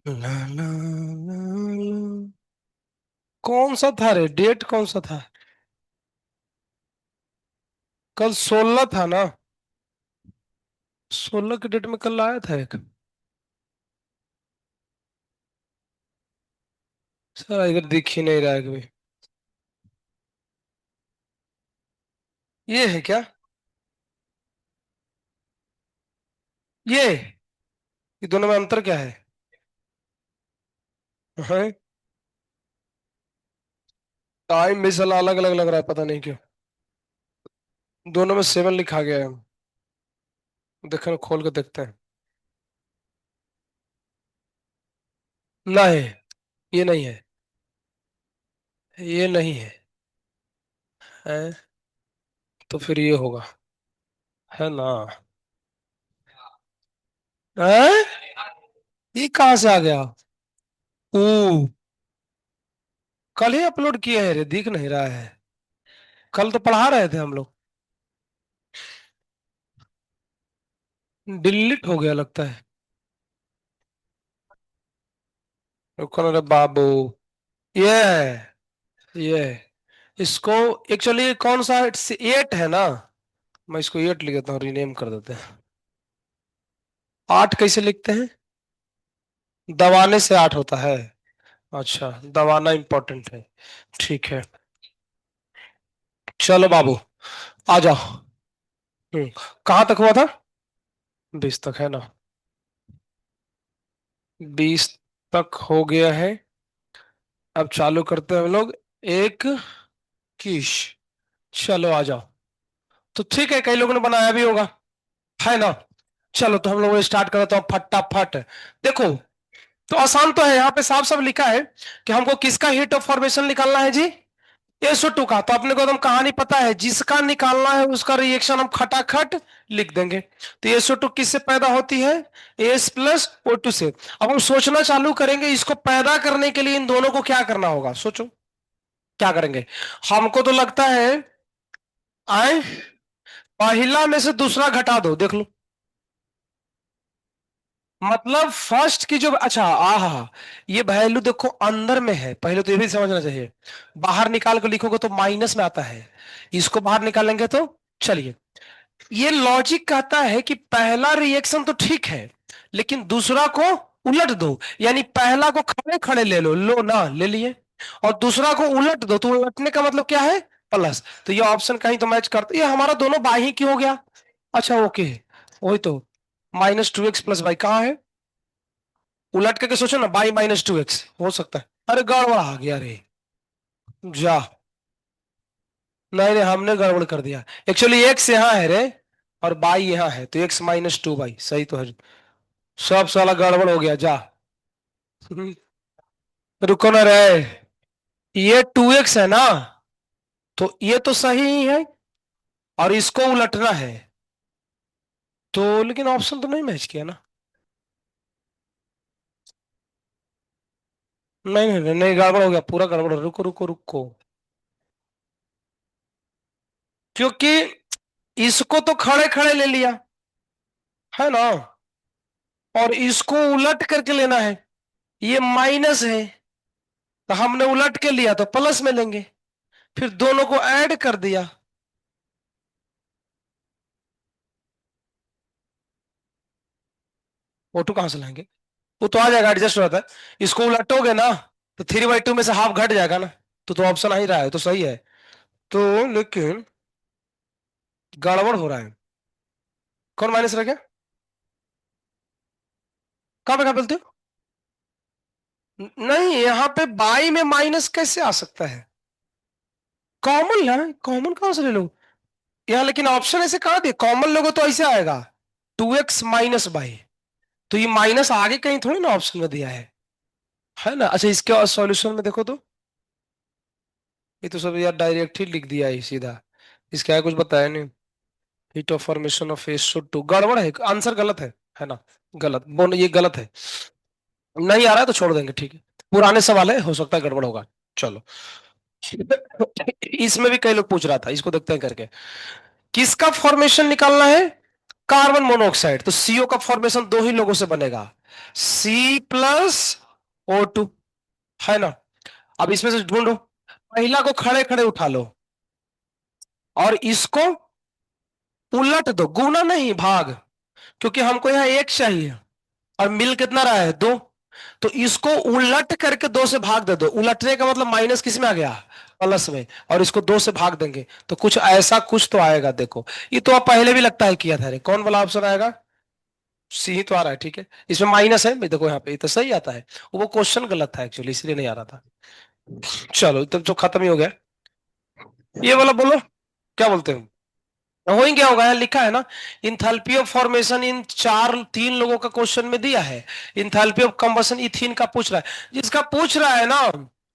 ला, ला, ला, ला। कौन सा था रे, डेट कौन सा था? कल 16 था ना? 16 के डेट में कल आया था एक। सर इधर दिख ही नहीं रहा है कभी। ये है क्या? ये दोनों में अंतर क्या है? है? टाइम भी साला अलग अलग लग रहा है, पता नहीं क्यों। दोनों में 7 लिखा गया है। देखो खोल के देखते हैं। नहीं, ये नहीं है। ये नहीं है। है? तो फिर ये होगा। है ना? है? ये कहाँ से आ गया? ओ, कल ही अपलोड किया है रे, दिख नहीं रहा है। कल तो पढ़ा रहे थे हम लोग। डिलीट हो गया लगता है। रुको ना रे बाबू। ये है। ये है। इसको एक्चुअली कौन सा 8 है ना? मैं इसको 8 लिख देता हूँ, रीनेम कर देते हैं। 8 कैसे लिखते हैं? दबाने से 8 होता है। अच्छा, दबाना इंपॉर्टेंट है। ठीक है। चलो बाबू, आ जाओ। हम्म। कहाँ तक हुआ था? 20 तक है ना? 20 तक हो गया है। अब चालू करते हैं हम लोग। एक किश। चलो आ जाओ। तो ठीक है, कई लोगों ने बनाया भी होगा, है ना? चलो तो हम लोग स्टार्ट करते हैं फटाफट। देखो, तो आसान तो है, यहाँ पे साफ साफ लिखा है कि हमको किसका हीट ऑफ फॉर्मेशन निकालना है जी? SO2 का। तो अपने को एकदम कहानी पता है, जिसका निकालना है उसका रिएक्शन हम खटाखट लिख देंगे। तो SO2 किससे पैदा होती है? S+O2 से। अब हम सोचना चालू करेंगे, इसको पैदा करने के लिए इन दोनों को क्या करना होगा, सोचो। क्या करेंगे? हमको तो लगता है, आए, पहला में से दूसरा घटा दो, देख लो। मतलब फर्स्ट की जो, अच्छा आहा, ये वैल्यू देखो अंदर में है, पहले तो ये भी समझना चाहिए। बाहर निकाल कर लिखोगे तो माइनस में आता है, इसको बाहर निकालेंगे तो। चलिए, ये लॉजिक कहता है कि पहला रिएक्शन तो ठीक है, लेकिन दूसरा को उलट दो। यानी पहला को खड़े खड़े ले लो ना, ले लिए। और दूसरा को उलट दो, तो उलटने का मतलब क्या है? प्लस। तो ये ऑप्शन कहीं तो मैच करता, ये हमारा दोनों बाई ही क्यों हो गया? अच्छा ओके, वही तो। -2x + y कहाँ है? उलट करके सोचो ना, बाई -2x हो सकता है। अरे गड़बड़ आ गया रे। जा। नहीं नहीं, हमने गड़बड़ कर दिया। एक्चुअली एक्स यहाँ है रे, और बाई यहाँ है, तो x-2y सही तो है। सब साला गड़बड़ हो गया, जा। रुको ना रे, ये 2x है ना? तो ये तो सही ही है, और इसको उलटना है। तो लेकिन ऑप्शन तो नहीं मैच किया ना। नहीं नहीं नहीं नहीं, गड़बड़ हो गया, पूरा गड़बड़ रुको रुको रुको। क्योंकि इसको तो खड़े खड़े ले लिया, है ना? और इसको उलट करके लेना है, ये माइनस है, तो हमने उलट के लिया तो प्लस में लेंगे। फिर दोनों को ऐड कर दिया। O2 कहां से लाएंगे? वो तो आ जाएगा, एडजस्ट हो जाता है। इसको उलटोगे ना, तो 3/2 में से हाफ घट जाएगा ना। तो ऑप्शन आ ही रहा है, तो सही है। तो लेकिन गड़बड़ हो रहा है। कौन माइनस रह गया? कहां पे, क्या बोलते हो? नहीं, यहाँ पे बाई में माइनस कैसे आ सकता है? कॉमन है, कॉमन कहां से ले लो? यहाँ लेकिन ऑप्शन ऐसे कहां दिए, कॉमन लोगो तो ऐसे आएगा, 2x-बाई। तो ये माइनस आगे कहीं थोड़ी ना ऑप्शन में दिया है ना? अच्छा, इसके सॉल्यूशन में देखो तो। ये तो सब यार डायरेक्ट ही लिख दिया है सीधा, इसका है कुछ बताया नहीं। Heat of formation of SO2 गड़बड़ है, आंसर गलत है ना? गलत बोल, ये गलत है। नहीं आ रहा है तो छोड़ देंगे, ठीक है। पुराने सवाल है, हो सकता है गड़बड़ होगा। चलो। इसमें भी कई लोग पूछ रहा था, इसको देखते हैं करके। किसका फॉर्मेशन निकालना है? कार्बन मोनोऑक्साइड, तो सीओ का फॉर्मेशन दो ही लोगों से बनेगा, C+O2, है ना। अब इसमें से ढूंढो, पहला को खड़े खड़े उठा लो और इसको उलट दो, गुना नहीं भाग, क्योंकि हमको यहाँ एक चाहिए और मिल कितना रहा है, दो। तो इसको उलट करके दो से भाग दे दो, उलटने का मतलब माइनस किस में आ गया, प्लस में, और इसको दो से भाग देंगे तो कुछ ऐसा कुछ तो आएगा, देखो। ये तो आप पहले भी लगता है किया था रे, कौन वाला ऑप्शन आएगा, सी ही तो आ रहा है, ठीक है। इसमें माइनस है भाई, देखो यहाँ पे ये तो सही आता है, वो क्वेश्चन गलत था एक्चुअली, इसलिए नहीं आ रहा था। चलो तब तो खत्म ही हो गया। ये वाला बोलो, क्या बोलते हो, हो ही क्या होगा, यहाँ लिखा है ना, इंथैल्पी ऑफ फॉर्मेशन इन चार, तीन लोगों का क्वेश्चन में दिया है। इंथैल्पी ऑफ कंबशन इथीन का पूछ रहा है, जिसका पूछ रहा है ना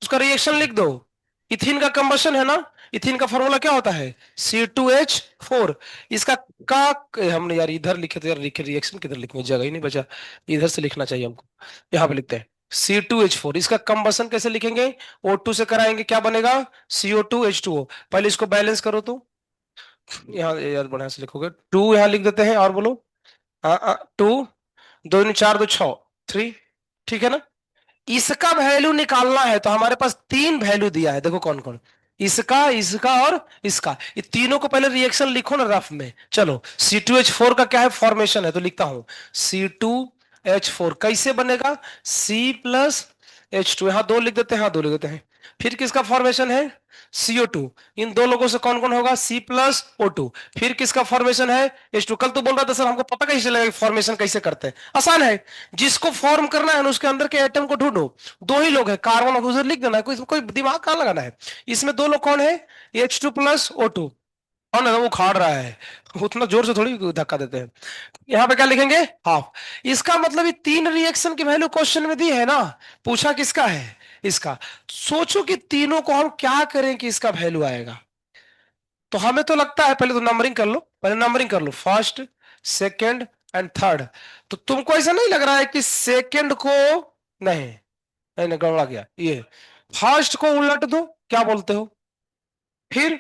उसका रिएक्शन लिख दो। इथीन का कंबशन है ना, इथीन का फॉर्मूला क्या होता है, C2H4। इसका का हमने यार इधर लिखे तो यार, लिखे रिएक्शन किधर लिखेंगे, जगह ही नहीं बचा, इधर से लिखना चाहिए हमको, यहाँ पे लिखते हैं C2H4। इसका कंबशन कैसे लिखेंगे, O2 से कराएंगे, क्या बनेगा, CO2H2O। पहले इसको बैलेंस करो तो, यहाँ यार बढ़िया से लिखोगे, टू यहाँ लिख देते हैं, और बोलो, हाँ टू, दो दूनी चार, दो छह, थ्री, ठीक है ना। इसका वैल्यू निकालना है तो हमारे पास तीन वैल्यू दिया है, देखो कौन कौन, इसका, इसका और इसका, ये तीनों को पहले रिएक्शन लिखो ना रफ में। चलो C2H4 का क्या है फॉर्मेशन है, तो लिखता हूं C2H4 कैसे बनेगा, C+H2, यहां दो लिख देते हैं, हाँ दो लिख देते हैं। फिर किसका फॉर्मेशन है, CO2, इन दो लोगों से कौन कौन होगा, C+O2। फिर किसका फॉर्मेशन है, H2। कल तो बोल रहा था सर हमको पता कैसे चलेगा फॉर्मेशन कैसे करते हैं, आसान है, जिसको फॉर्म करना है ना उसके अंदर के एटम को ढूंढो, दो ही लोग हैं, कार्बन और उधर लिख देना है, कोई कोई दिमाग कहाँ लगाना है। इसमें दो लोग कौन है, H2+O2, कौन है वो खाड़ रहा है, उतना जोर से थोड़ी धक्का देते हैं। यहाँ पे क्या लिखेंगे, हाफ। इसका मतलब ये तीन रिएक्शन की वैल्यू क्वेश्चन में दी है ना, पूछा किसका है, इसका। सोचो कि तीनों को हम क्या करें कि इसका वैल्यू आएगा। तो हमें तो लगता है, पहले तो नंबरिंग कर लो, पहले नंबरिंग कर लो, फर्स्ट, सेकंड एंड थर्ड। तो तुमको ऐसा नहीं लग रहा है कि सेकंड को, नहीं नहीं नहीं, गड़बड़ा गया ये, फर्स्ट को उलट दो, क्या बोलते हो, फिर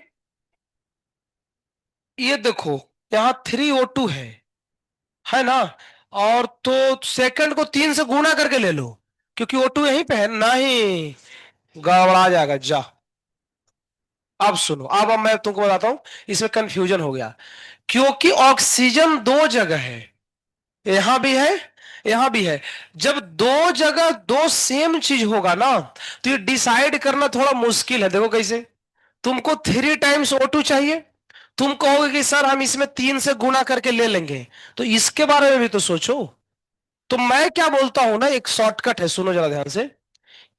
ये देखो, यहाँ 3O2 है ना, और तो सेकंड को तीन से गुणा करके ले लो, क्योंकि O2 यहीं पे है, नहीं, गड़बड़ा जाएगा जा। अब सुनो, अब मैं तुमको बताता हूं, इसमें कंफ्यूजन हो गया, क्योंकि ऑक्सीजन दो जगह है, यहां भी है, यहां भी है। जब दो जगह दो सेम चीज होगा ना, तो ये डिसाइड करना थोड़ा मुश्किल है, देखो कैसे। तुमको 3 टाइम्स O2 चाहिए, तुम कहोगे कि सर हम इसमें तीन से गुणा करके ले लेंगे, तो इसके बारे में भी तो सोचो। तो मैं क्या बोलता हूं ना, एक शॉर्टकट है, सुनो जरा ध्यान से,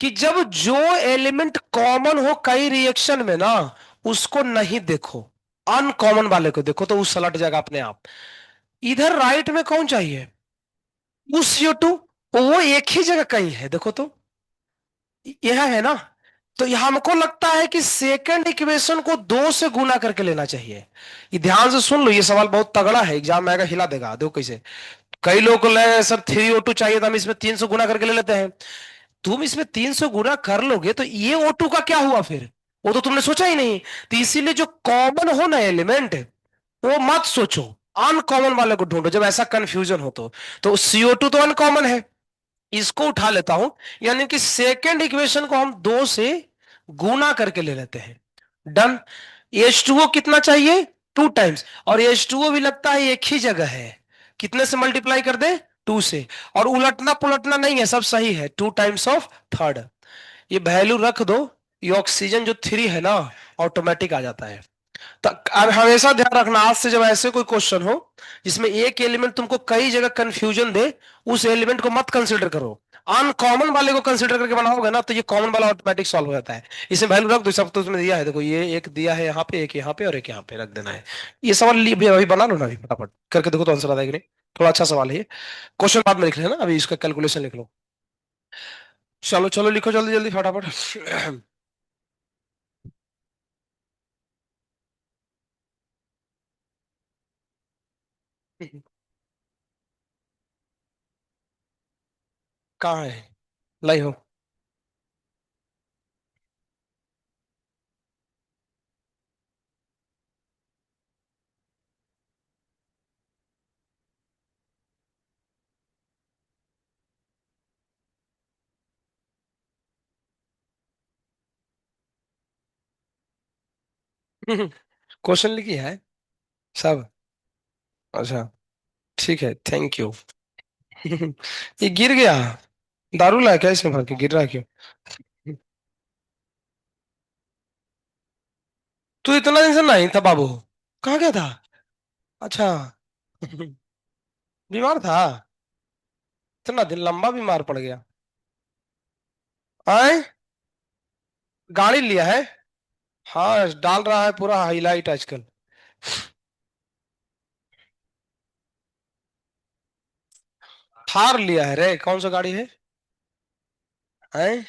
कि जब जो एलिमेंट कॉमन हो कई रिएक्शन में ना, उसको नहीं देखो, अनकॉमन वाले को देखो, तो वो सलट जाएगा अपने आप। इधर राइट में कौन चाहिए, उस CO2, वो एक ही जगह कहीं है, देखो तो, यह है ना। तो यह हमको लगता है कि सेकंड इक्वेशन को दो से गुना करके लेना चाहिए। ये ध्यान से सुन लो, ये सवाल बहुत तगड़ा है, एग्जाम में आएगा, हिला देगा, देखो कैसे। कई लोग को लगे सर 3O2 चाहिए तो हम इसमें 300 गुना करके ले लेते हैं। तुम इसमें 300 गुना कर लोगे तो ये O2 का क्या हुआ फिर, वो तो तुमने सोचा ही नहीं। तो इसीलिए जो कॉमन हो ना एलिमेंट, वो मत सोचो, अनकॉमन वाले को ढूंढो जब ऐसा कंफ्यूजन हो तो CO2 तो अनकॉमन है, इसको उठा लेता हूं, यानी कि सेकेंड इक्वेशन को हम दो से गुना करके ले लेते हैं, डन। H2O कितना चाहिए, 2 टाइम्स, और H2O भी लगता है एक ही जगह है, कितने से मल्टीप्लाई कर दे, टू से, और उलटना पुलटना नहीं है, सब सही है, 2 टाइम्स ऑफ थर्ड। ये वैल्यू रख दो, ये ऑक्सीजन जो 3 है ना, ऑटोमेटिक आ जाता है। तो अब हमेशा ध्यान रखना, आज से जब ऐसे कोई क्वेश्चन हो जिसमें एक एलिमेंट तुमको कई जगह कंफ्यूजन दे, उस एलिमेंट को मत कंसीडर करो, अनकॉमन वाले को कंसीडर करके बनाओगे ना, तो ये कॉमन वाला ऑटोमेटिक सॉल्व हो जाता है। इसमें वैल्यू रख दो, सब तो उसमें दिया है, देखो ये एक दिया है यहाँ पे, एक यहाँ पे और एक यहाँ पे रख देना है। ये सवाल भी अभी बना लो ना, अभी फटाफट करके देखो तो आंसर आता है कि नहीं। थोड़ा अच्छा सवाल है ये, क्वेश्चन बाद में लिख लेना, अभी इसका कैलकुलेशन लिख लो। चलो चलो लिखो जल्दी जल्दी फटाफट। कहाँ है, लाई हो, क्वेश्चन लिखी है सब। अच्छा, ठीक है, थैंक यू। ये गिर गया। दारू लाया क्या इसमें भर के, गिर रहा है क्यों? तू इतना दिन से नहीं था बाबू, कहाँ गया था? अच्छा। बीमार था? इतना दिन लंबा बीमार पड़ गया? आए? गाड़ी लिया है? हाँ, डाल रहा है पूरा हाईलाइट आजकल। थार लिया है रे, कौन सा गाड़ी है? हैं?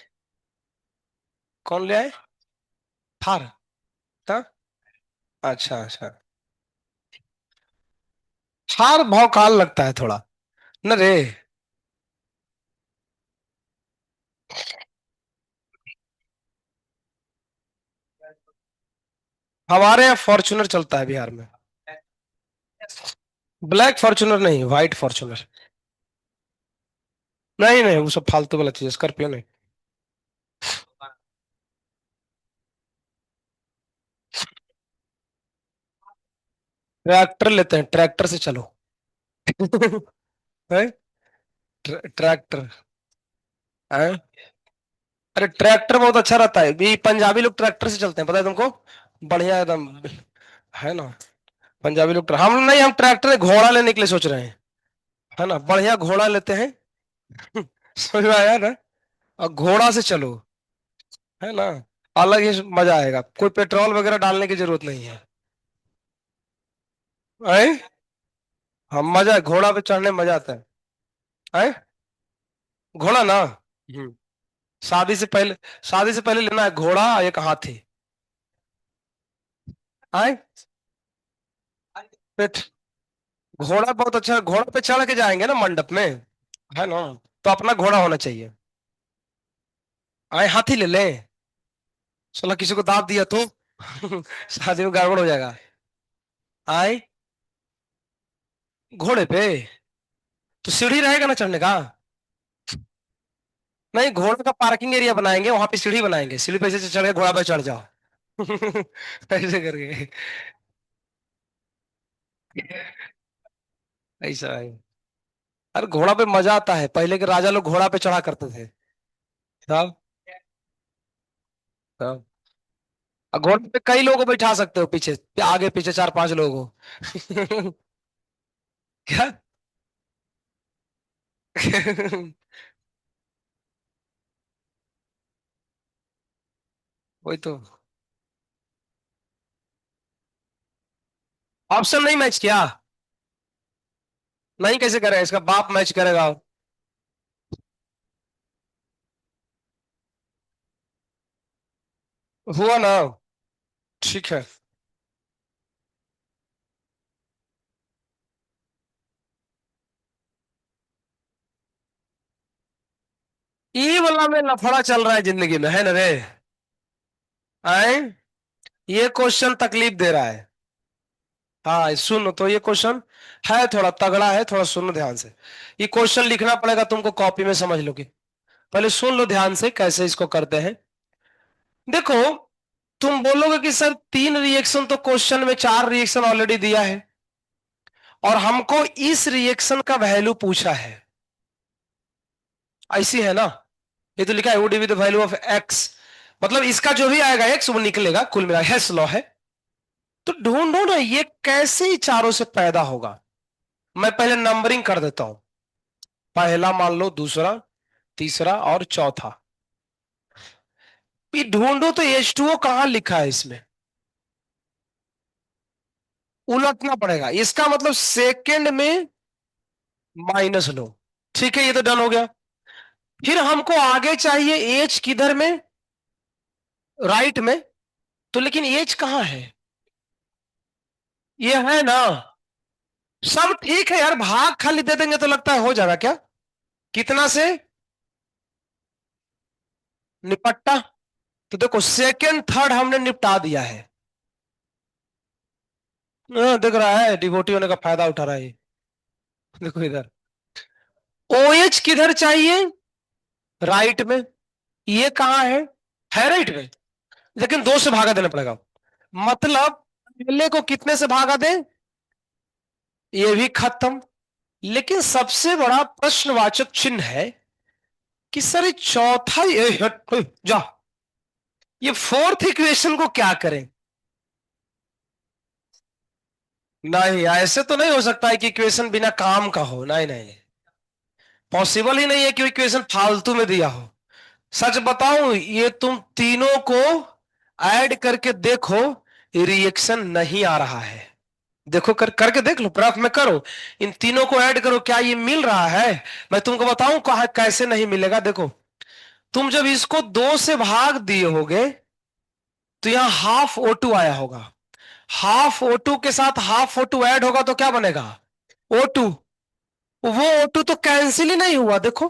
कौन लिया है? थार? था? अच्छा अच्छा। थार भौकाल लगता है थोड़ा, न रे? हमारे यहाँ फॉर्चुनर चलता है बिहार में। ब्लैक फॉर्चुनर नहीं, व्हाइट फॉर्चुनर। नहीं नहीं, वो सब फालतू वाला चीज, स्कॉर्पियो नहीं। ट्रैक्टर लेते हैं, ट्रैक्टर से चलो। है? ट्रैक्टर है? अरे ट्रैक्टर बहुत अच्छा रहता है, ये पंजाबी लोग ट्रैक्टर से चलते हैं, पता है तुमको? बढ़िया एकदम, है ना? पंजाबी लोग हम नहीं, हम ट्रैक्टर घोड़ा लेने के लिए सोच रहे हैं। है ना, बढ़िया घोड़ा लेते हैं। समझ में आया ना? और घोड़ा से चलो, है ना? अलग ही मजा आएगा, कोई पेट्रोल वगैरह डालने की जरूरत नहीं है। है? हम मजा, घोड़ा पे चढ़ने में मजा आता है। है? घोड़ा ना। हम्म। शादी से पहले, शादी से पहले लेना है घोड़ा, एक हाथी। है? पेट, घोड़ा बहुत अच्छा, घोड़ा पे चढ़ के जाएंगे ना मंडप में। है ना? तो अपना घोड़ा होना चाहिए। आए हाथी ले लें? साला किसी को दाब दिया तो शादी में गड़बड़ हो जाएगा। आए? घोड़े पे तो सीढ़ी रहेगा ना चढ़ने का? नहीं, घोड़े का पार्किंग एरिया बनाएंगे, वहां पे सीढ़ी बनाएंगे, सीढ़ी पे से चढ़ के घोड़ा पे चढ़ जाओ। ऐसे करके। ऐसा है। अरे घोड़ा पे मजा आता है, पहले के राजा लोग घोड़ा पे चढ़ा करते थे। साहब। साहब। और घोड़े पे कई लोगों को बैठा सकते हो, पीछे आगे पीछे चार पांच लोगों को। क्या? वही तो। ऑप्शन नहीं मैच किया? नहीं, कैसे करेगा, इसका बाप मैच करेगा। हुआ ना? ठीक है। ये वाला में लफड़ा चल रहा है जिंदगी में, है ना रे? आए? ये क्वेश्चन तकलीफ दे रहा है। हाँ, सुनो तो, ये क्वेश्चन है थोड़ा तगड़ा है, थोड़ा सुनो ध्यान से। ये क्वेश्चन लिखना पड़ेगा तुमको कॉपी में, समझ लो कि। पहले सुन लो ध्यान से कैसे इसको करते हैं। देखो, तुम बोलोगे कि सर तीन रिएक्शन तो क्वेश्चन में, चार रिएक्शन ऑलरेडी दिया है, और हमको इस रिएक्शन का वैल्यू पूछा है। ऐसी है ना? ये तो लिखा है, would be the value of x, मतलब इसका जो भी आएगा एक्स वो निकलेगा, कुल मिला हेस लॉ है। तो ढूंढो ना ये कैसे ही चारों से पैदा होगा। मैं पहले नंबरिंग कर देता हूं। पहला मान लो, दूसरा, तीसरा और चौथा। ये ढूंढो तो H2O कहां लिखा है इसमें? उलटना पड़ेगा, इसका मतलब सेकंड में माइनस लो। ठीक है, ये तो डन हो गया। फिर हमको आगे चाहिए एच किधर में? राइट में। तो लेकिन एच कहां है? ये है ना? सब ठीक है यार, भाग खाली दे देंगे तो लगता है हो जाएगा क्या? कितना से? निपट्टा। तो देखो, सेकंड थर्ड हमने निपटा दिया है। दिख रहा है, डिवोटी होने का फायदा उठा रहा है ये। देखो इधर, ओ एच किधर चाहिए? राइट में। ये कहाँ है? राइट में। लेकिन दो से भागा देना पड़ेगा। मतलब पहले को कितने से भागा दे, ये भी खत्म। लेकिन सबसे बड़ा प्रश्नवाचक चिन्ह है कि सर ये चौथा जा, ये फोर्थ इक्वेशन को क्या करें। नहीं, ऐसे तो नहीं हो सकता है कि इक्वेशन बिना काम का हो, नहीं नहीं, पॉसिबल ही नहीं है कि इक्वेशन फालतू में दिया हो। सच बताऊं, ये तुम तीनों को ऐड करके देखो, रिएक्शन नहीं आ रहा है। देखो, करके देख लो, प्रयोग में करो, इन तीनों को ऐड करो, क्या ये मिल रहा है। मैं तुमको बताऊं कहा कैसे नहीं मिलेगा। देखो, तुम जब इसको दो से भाग दिए होगे तो यहां हाफ O2 आया होगा, हाफ O2 के साथ हाफ O2 ऐड होगा तो क्या बनेगा, O2। वो O2 तो कैंसिल ही नहीं हुआ, देखो।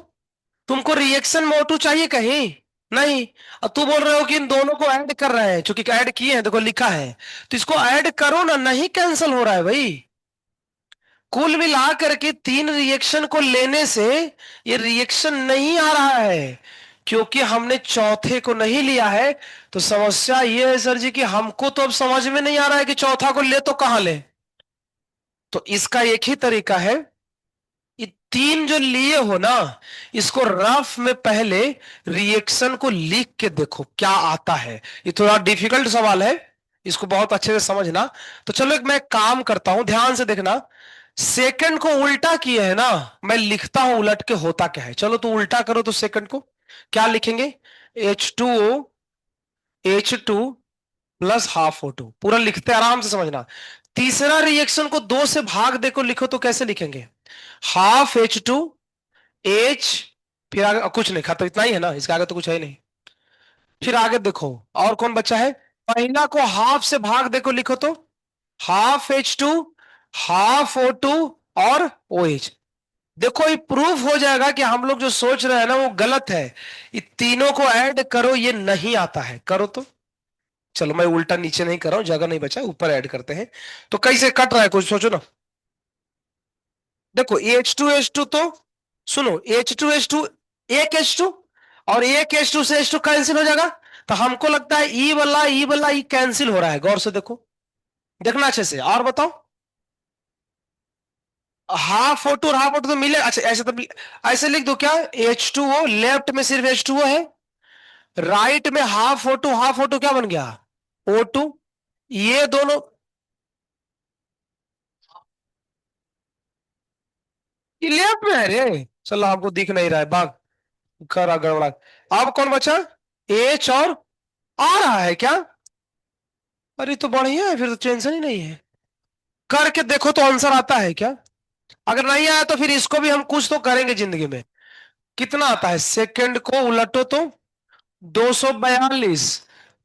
तुमको रिएक्शन में O2 चाहिए कहीं, नहीं। अब तू बोल रहे हो कि इन दोनों को ऐड कर रहे हैं, क्योंकि ऐड किए हैं, देखो लिखा है, तो इसको ऐड करो ना, नहीं कैंसिल हो रहा है भाई। कुल मिला करके तीन रिएक्शन को लेने से ये रिएक्शन नहीं आ रहा है, क्योंकि हमने चौथे को नहीं लिया है। तो समस्या ये है सर जी कि हमको तो अब समझ में नहीं आ रहा है कि चौथा को ले तो कहां ले। तो इसका एक ही तरीका है, ये तीन जो लिए हो ना, इसको रफ में पहले रिएक्शन को लिख के देखो क्या आता है। ये थोड़ा डिफिकल्ट सवाल है, इसको बहुत अच्छे से समझना। तो चलो एक मैं काम करता हूं, ध्यान से देखना। सेकंड को उल्टा किए है ना, मैं लिखता हूं उलट के होता क्या है। चलो तो उल्टा करो, तो सेकंड को क्या लिखेंगे, H2O H2 plus half O2, पूरा लिखते आराम से समझना। तीसरा रिएक्शन को दो से भाग देखो, लिखो तो कैसे लिखेंगे, हाफ H2 H, फिर आगे कुछ नहीं, खत्म, इतना ही है ना, इसके आगे तो कुछ है ही नहीं। फिर आगे देखो, और कौन बचा है, पहला को हाफ से भाग देखो, लिखो तो हाफ H2 हाफ O2 और OH। देखो, ये प्रूफ हो जाएगा कि हम लोग जो सोच रहे हैं ना वो गलत है। ये तीनों को ऐड करो, ये नहीं आता है, करो तो। चलो मैं उल्टा नीचे नहीं कर रहा हूं, जगह नहीं बचा, ऊपर ऐड करते हैं। तो कैसे कट रहा है कुछ सोचो ना। देखो H2H2 तो, सुनो, H2H2, एक H2 और एक H2 से H2 कैंसिल हो जाएगा। तो हमको लगता है ई वाला ई कैंसिल हो रहा है, गौर से देखो, देखना अच्छे से, और बताओ। हाफ O2 और हाफ O2 तो मिले, अच्छा ऐसे तो ऐसे लिख दो क्या, H2O लेफ्ट में सिर्फ H2O है, राइट में हाफ O2 क्या बन गया, O2। ये दोनों, ये लेफ्ट में है रे, चलो आपको दिख नहीं रहा है बाग, खरा गड़बड़ा। अब कौन बचा, H और आ रहा है क्या, अरे तो बढ़िया है, फिर तो टेंशन ही नहीं है। करके देखो तो आंसर आता है क्या, अगर नहीं आया तो फिर इसको भी हम कुछ तो करेंगे जिंदगी में। कितना आता है, सेकंड को उलटो तो 242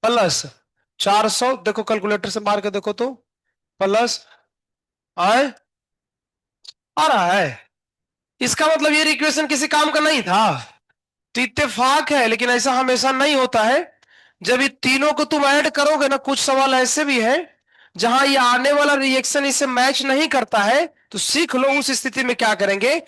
प्लस 400, देखो कैलकुलेटर से मार के देखो तो, प्लस आए, आ रहा है। इसका मतलब ये इक्वेशन किसी काम का नहीं था। तो इत्तेफाक है, लेकिन ऐसा हमेशा नहीं होता है। जब ये तीनों को तुम ऐड करोगे ना, कुछ सवाल ऐसे भी है जहां ये आने वाला रिएक्शन इससे मैच नहीं करता है, तो सीख लो उस स्थिति में क्या करेंगे।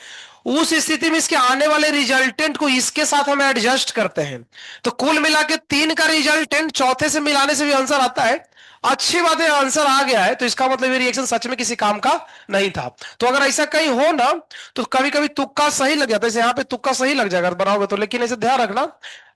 उस स्थिति में इसके आने वाले रिजल्टेंट को इसके साथ हम एडजस्ट करते हैं। तो कुल मिला के तीन का रिजल्टेंट चौथे से मिलाने से भी आंसर आता है। अच्छी बात है, आंसर आ गया है, तो इसका मतलब ये रिएक्शन सच में किसी काम का नहीं था। तो अगर ऐसा कहीं हो ना, तो कभी कभी तुक्का सही लग जाता है, जैसे यहाँ पे तुक्का सही लग जाएगा बनाओगे तो। लेकिन ऐसे ध्यान रखना,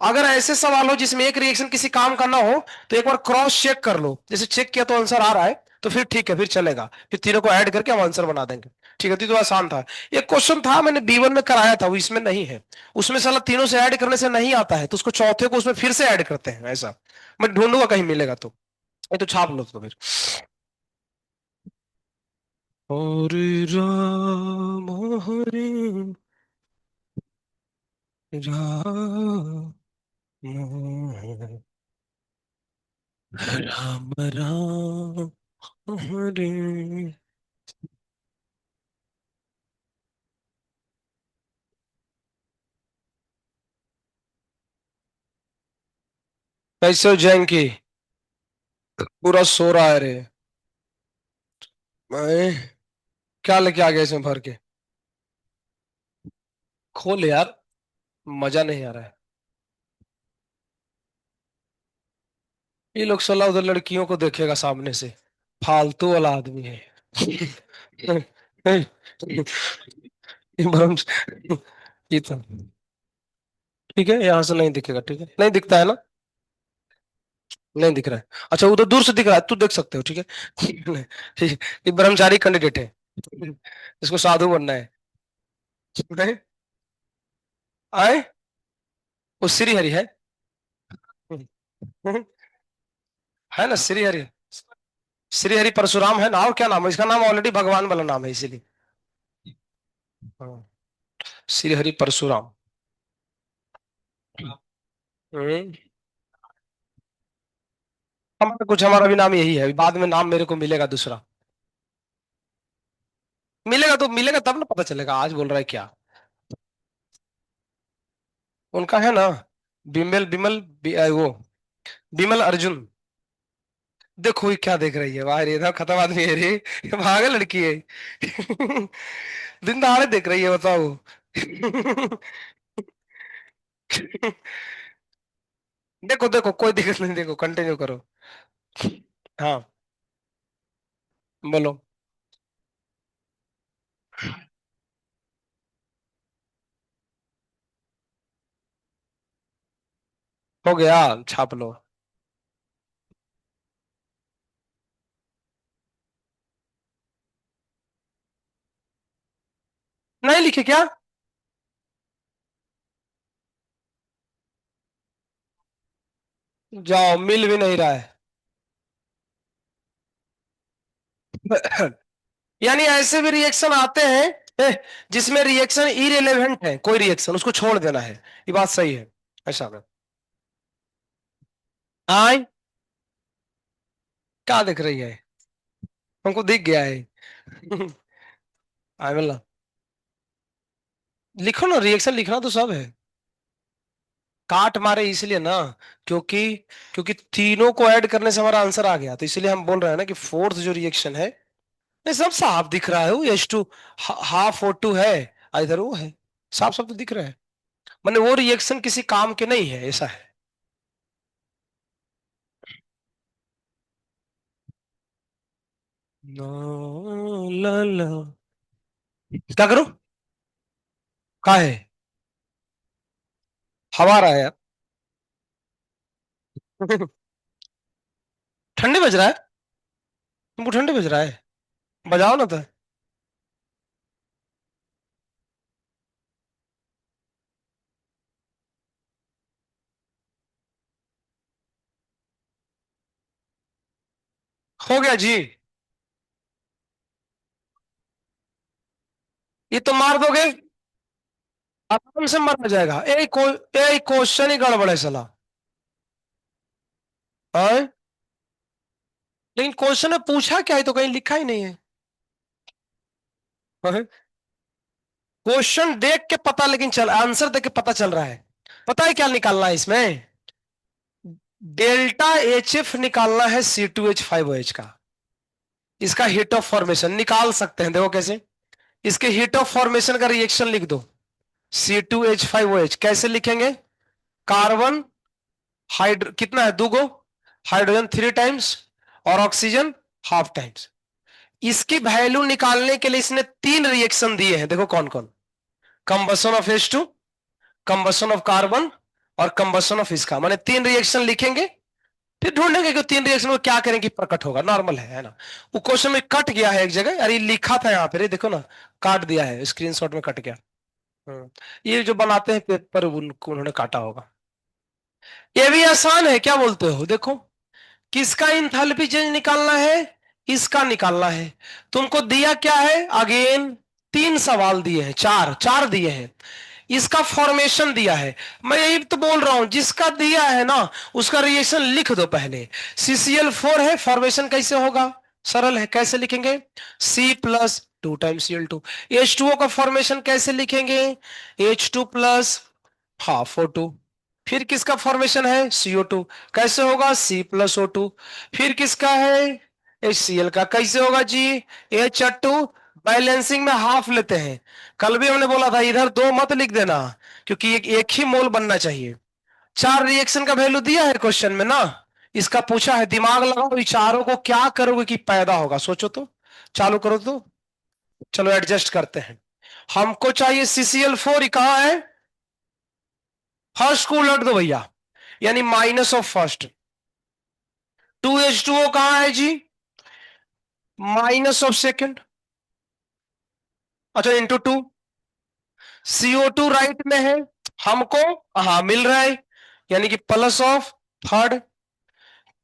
अगर ऐसे सवाल हो जिसमें एक रिएक्शन किसी काम का ना हो, तो एक बार क्रॉस चेक कर लो, जैसे चेक किया तो आंसर आ रहा है तो फिर ठीक है, फिर चलेगा, फिर तीनों को ऐड करके हम आंसर बना देंगे। ठीक है, तो आसान था। एक क्वेश्चन था मैंने B1 में कराया था, वो इसमें नहीं है। उसमें साला तीनों से ऐड करने से नहीं आता है, तो उसको चौथे को उसमें फिर से ऐड करते हैं ऐसा। मैं ढूंढूंगा कहीं मिलेगा तो, ये तो छाप लो तो फिर। हरे राम हरे राम, राम राम हरे। कैसे हो जैंकी, पूरा सो रहा है रे। मैं क्या लेके आ गया इसमें भर के, खोल यार, मजा नहीं आ रहा है। ये लोग सलाह उधर लड़कियों को देखेगा सामने से, फालतू वाला आदमी है। ब्रह्म, ये तो ठीक है, यहाँ से नहीं दिखेगा, ठीक है, नहीं दिखता है ना, नहीं दिख रहा है, अच्छा उधर दूर से दिख रहा है, तू देख सकते हो, ठीक है। नहीं, ठीक है, ये ब्रह्मचारी कैंडिडेट है, इसको साधु बनना है। नहीं आए, वो श्री हरि है। है ना श्री हरि, श्री हरि परशुराम है ना, और क्या नाम है इसका, नाम ऑलरेडी भगवान वाला नाम है इसीलिए। हाँ, श्री हरि परशुराम। हम्म, हमारा कुछ, हमारा भी नाम यही है, बाद में नाम मेरे को मिलेगा दूसरा, मिलेगा तो मिलेगा तब ना पता चलेगा, आज बोल रहा है क्या। उनका है ना, बिमल बिमल वो बिमल अर्जुन। देखो ये क्या देख रही है बाहर, ये ना खत्म आदमी है रे, ये पागल लड़की है। दिन दहाड़े देख रही है बताओ। देखो देखो कोई दिक्कत नहीं, देखो कंटिन्यू करो। हाँ बोलो। हो गया, छाप लो। नहीं लिखे क्या? जाओ, मिल भी नहीं रहा है। यानी ऐसे भी रिएक्शन आते हैं जिसमें रिएक्शन इरेलेवेंट है, कोई रिएक्शन उसको छोड़ देना है, ये बात सही है, ऐसा में। आय, क्या दिख रही है, हमको दिख गया है। आय मिलना, लिखो ना, रिएक्शन लिखना तो सब है। काट मारे इसलिए ना, क्योंकि क्योंकि तीनों को ऐड करने से हमारा आंसर आ गया, तो इसलिए हम बोल रहे हैं ना कि फोर्थ जो रिएक्शन है, ये सब साफ दिख रहा है, वो H2 हाफ O2 है, इधर वो है, साफ साफ तो दिख रहा है, मैंने वो रिएक्शन किसी काम के नहीं है, ऐसा है। ला, ला, ला। क्या करूं? का है, हवा रहा है यार। ठंडे बज रहा है, तुमको ठंडे बज रहा है, बजाओ ना तो। हो गया जी, ये तो मार दोगे, आराम से मर जाएगा, एक क्वेश्चन ही गड़बड़ है साला। हाँ? लेकिन क्वेश्चन में पूछा क्या है, तो कहीं लिखा ही नहीं है। क्वेश्चन देख के पता, लेकिन चल आंसर देख के पता चल रहा है। पता है क्या निकालना है इसमें, डेल्टा HF निकालना है C2H5OH का, इसका हीट ऑफ फॉर्मेशन निकाल सकते हैं, देखो कैसे, इसके हीट ऑफ फॉर्मेशन का रिएक्शन लिख दो, C2H5OH कैसे लिखेंगे, कार्बन हाइड्रो कितना है, दो गो, हाइड्रोजन 3 टाइम्स, और ऑक्सीजन हाफ टाइम्स। इसकी वैल्यू निकालने के लिए इसने 3 रिएक्शन दिए हैं, देखो कौन कौन, combustion of H2, combustion of carbon, और कंबसन ऑफ इसका, माने 3 रिएक्शन लिखेंगे, फिर ढूंढेंगे कि 3 रिएक्शन को क्या करेंगे कि प्रकट होगा, नॉर्मल है ना। वो क्वेश्चन में कट गया है एक जगह, अरे लिखा था यहाँ पे, रे देखो ना, काट दिया है, स्क्रीनशॉट में कट गया। ये जो बनाते हैं पेपर, उनको उन्होंने काटा होगा। ये भी आसान है, क्या बोलते हो, देखो, किसका इंथैल्पी चेंज निकालना है, इसका निकालना है। तुमको दिया क्या है, अगेन 3 सवाल दिए हैं, चार चार दिए हैं, इसका फॉर्मेशन दिया है। मैं यही तो बोल रहा हूं, जिसका दिया है ना उसका रिएक्शन लिख दो पहले। CCl4 है, फॉर्मेशन कैसे होगा, सरल है, कैसे लिखेंगे, C+2 टाइम्स Cl2। H2O का फॉर्मेशन कैसे लिखेंगे, H2 प्लस ½ O2। फिर किसका फॉर्मेशन है, CO2, कैसे होगा, C+O2। फिर किसका है, HCl का, कैसे होगा जी, H2, बैलेंसिंग में हाफ लेते हैं। कल भी हमने बोला था इधर दो मत लिख देना, क्योंकि एक ही मोल बनना चाहिए। 4 रिएक्शन का वैल्यू दिया है क्वेश्चन में ना, इसका पूछा है, दिमाग लगाओ, विचारों को क्या करोगे कि पैदा होगा, सोचो तो, चालू करो तो। चलो एडजस्ट करते हैं। हमको चाहिए CCl4, कहां है? फर्स्ट को उलट दो भैया, यानी माइनस ऑफ फर्स्ट। 2H2O कहां है जी? Minus of second. अच्छा, इंटू 2। CO2 राइट में है हमको, हाँ मिल रहा है, यानी कि plus of third.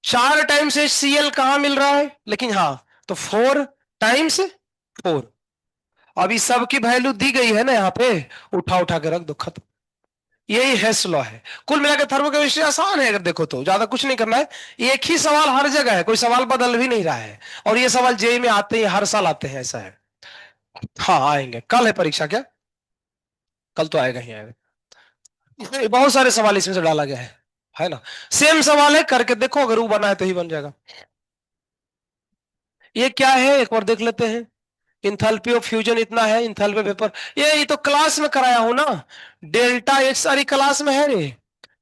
4 times HCl कहां मिल रहा है, लेकिन हाँ, तो 4 टाइम्स 4। अभी सबकी वैल्यू दी गई है ना यहाँ पे, उठा उठा के रख दो, खत्म। यही हेस लॉ है। कुल मिलाकर थर्मोकेमिस्ट्री आसान है, अगर देखो तो ज्यादा कुछ नहीं करना है। एक ही सवाल हर जगह है, कोई सवाल बदल भी नहीं रहा है। और ये सवाल जेई में आते हैं, हर साल आते हैं, ऐसा है। हाँ आएंगे, कल है परीक्षा क्या? कल तो आएगा ही आएगा। इसमें बहुत सारे सवाल इसमें से डाला गया है ना? सेम सवाल है, करके देखो, अगर वो बना है तो ही बन जाएगा। ये क्या है एक बार देख लेते हैं। इंथैल्पी ऑफ फ्यूजन इतना है, इंथैल्पी वेपर। ये तो क्लास में कराया हूं ना। डेल्टा एच सारी क्लास में है रे।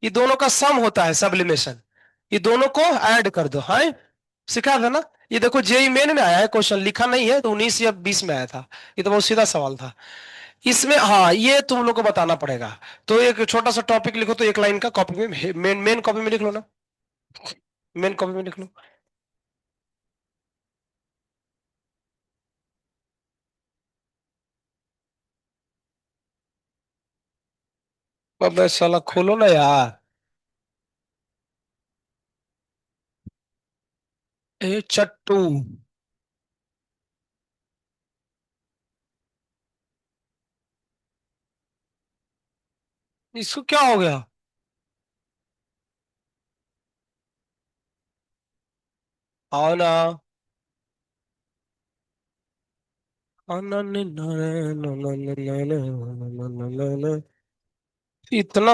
ये दोनों का सम होता है सब्लिमेशन। ये दोनों को ऐड कर दो, हाँ। सिखा था ना। ये देखो जेई मेन में आया है, क्वेश्चन लिखा नहीं है, तो 19 या 20 में आया था। ये तो बहुत सीधा सवाल था। इसमें हाँ, ये तुम लोग को बताना पड़ेगा। तो एक छोटा सा टॉपिक लिखो तो, एक लाइन का कॉपी में, मेन मेन कॉपी में लिख लो ना। मेन कॉपी में लिख लो। अब साला खोलो ना यार। ए चट्टू। इसको क्या हो गया? आओ ना। इतना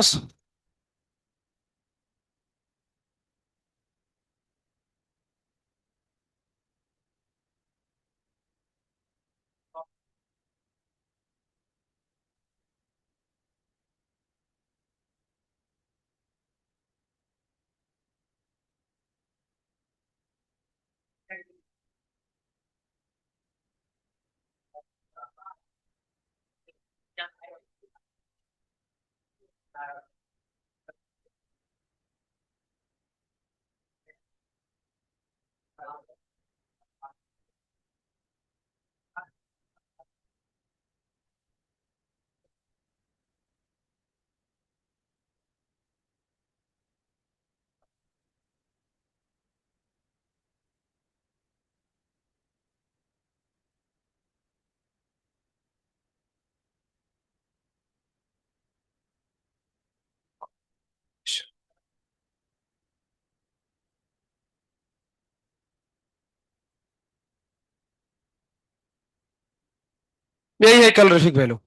यही है कैलोरीफिक वैल्यू।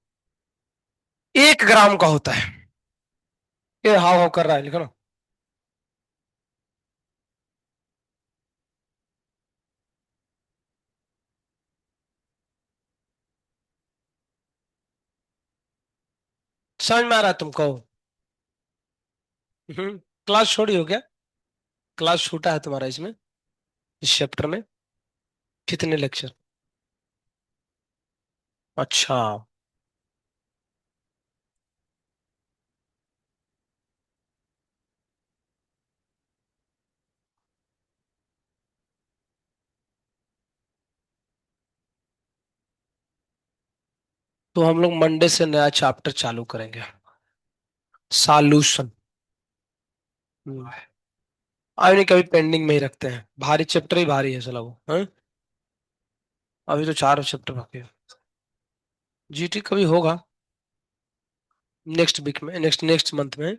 1 ग्राम का होता है। ये हाव हाव कर रहा है, लिखो ना। समझ में आ रहा है तुमको? क्लास छोड़ी हो क्या? क्लास छूटा है तुम्हारा इसमें, इस चैप्टर में? कितने लेक्चर? अच्छा। तो हम लोग मंडे से नया चैप्टर चालू करेंगे, सॉल्यूशन। अभी नहीं, कभी पेंडिंग में ही रखते हैं, भारी चैप्टर ही भारी है चला वो, हाँ? अभी तो 4 चैप्टर बाकी है। जीटी कभी होगा, नेक्स्ट वीक में, नेक्स्ट नेक्स्ट मंथ में।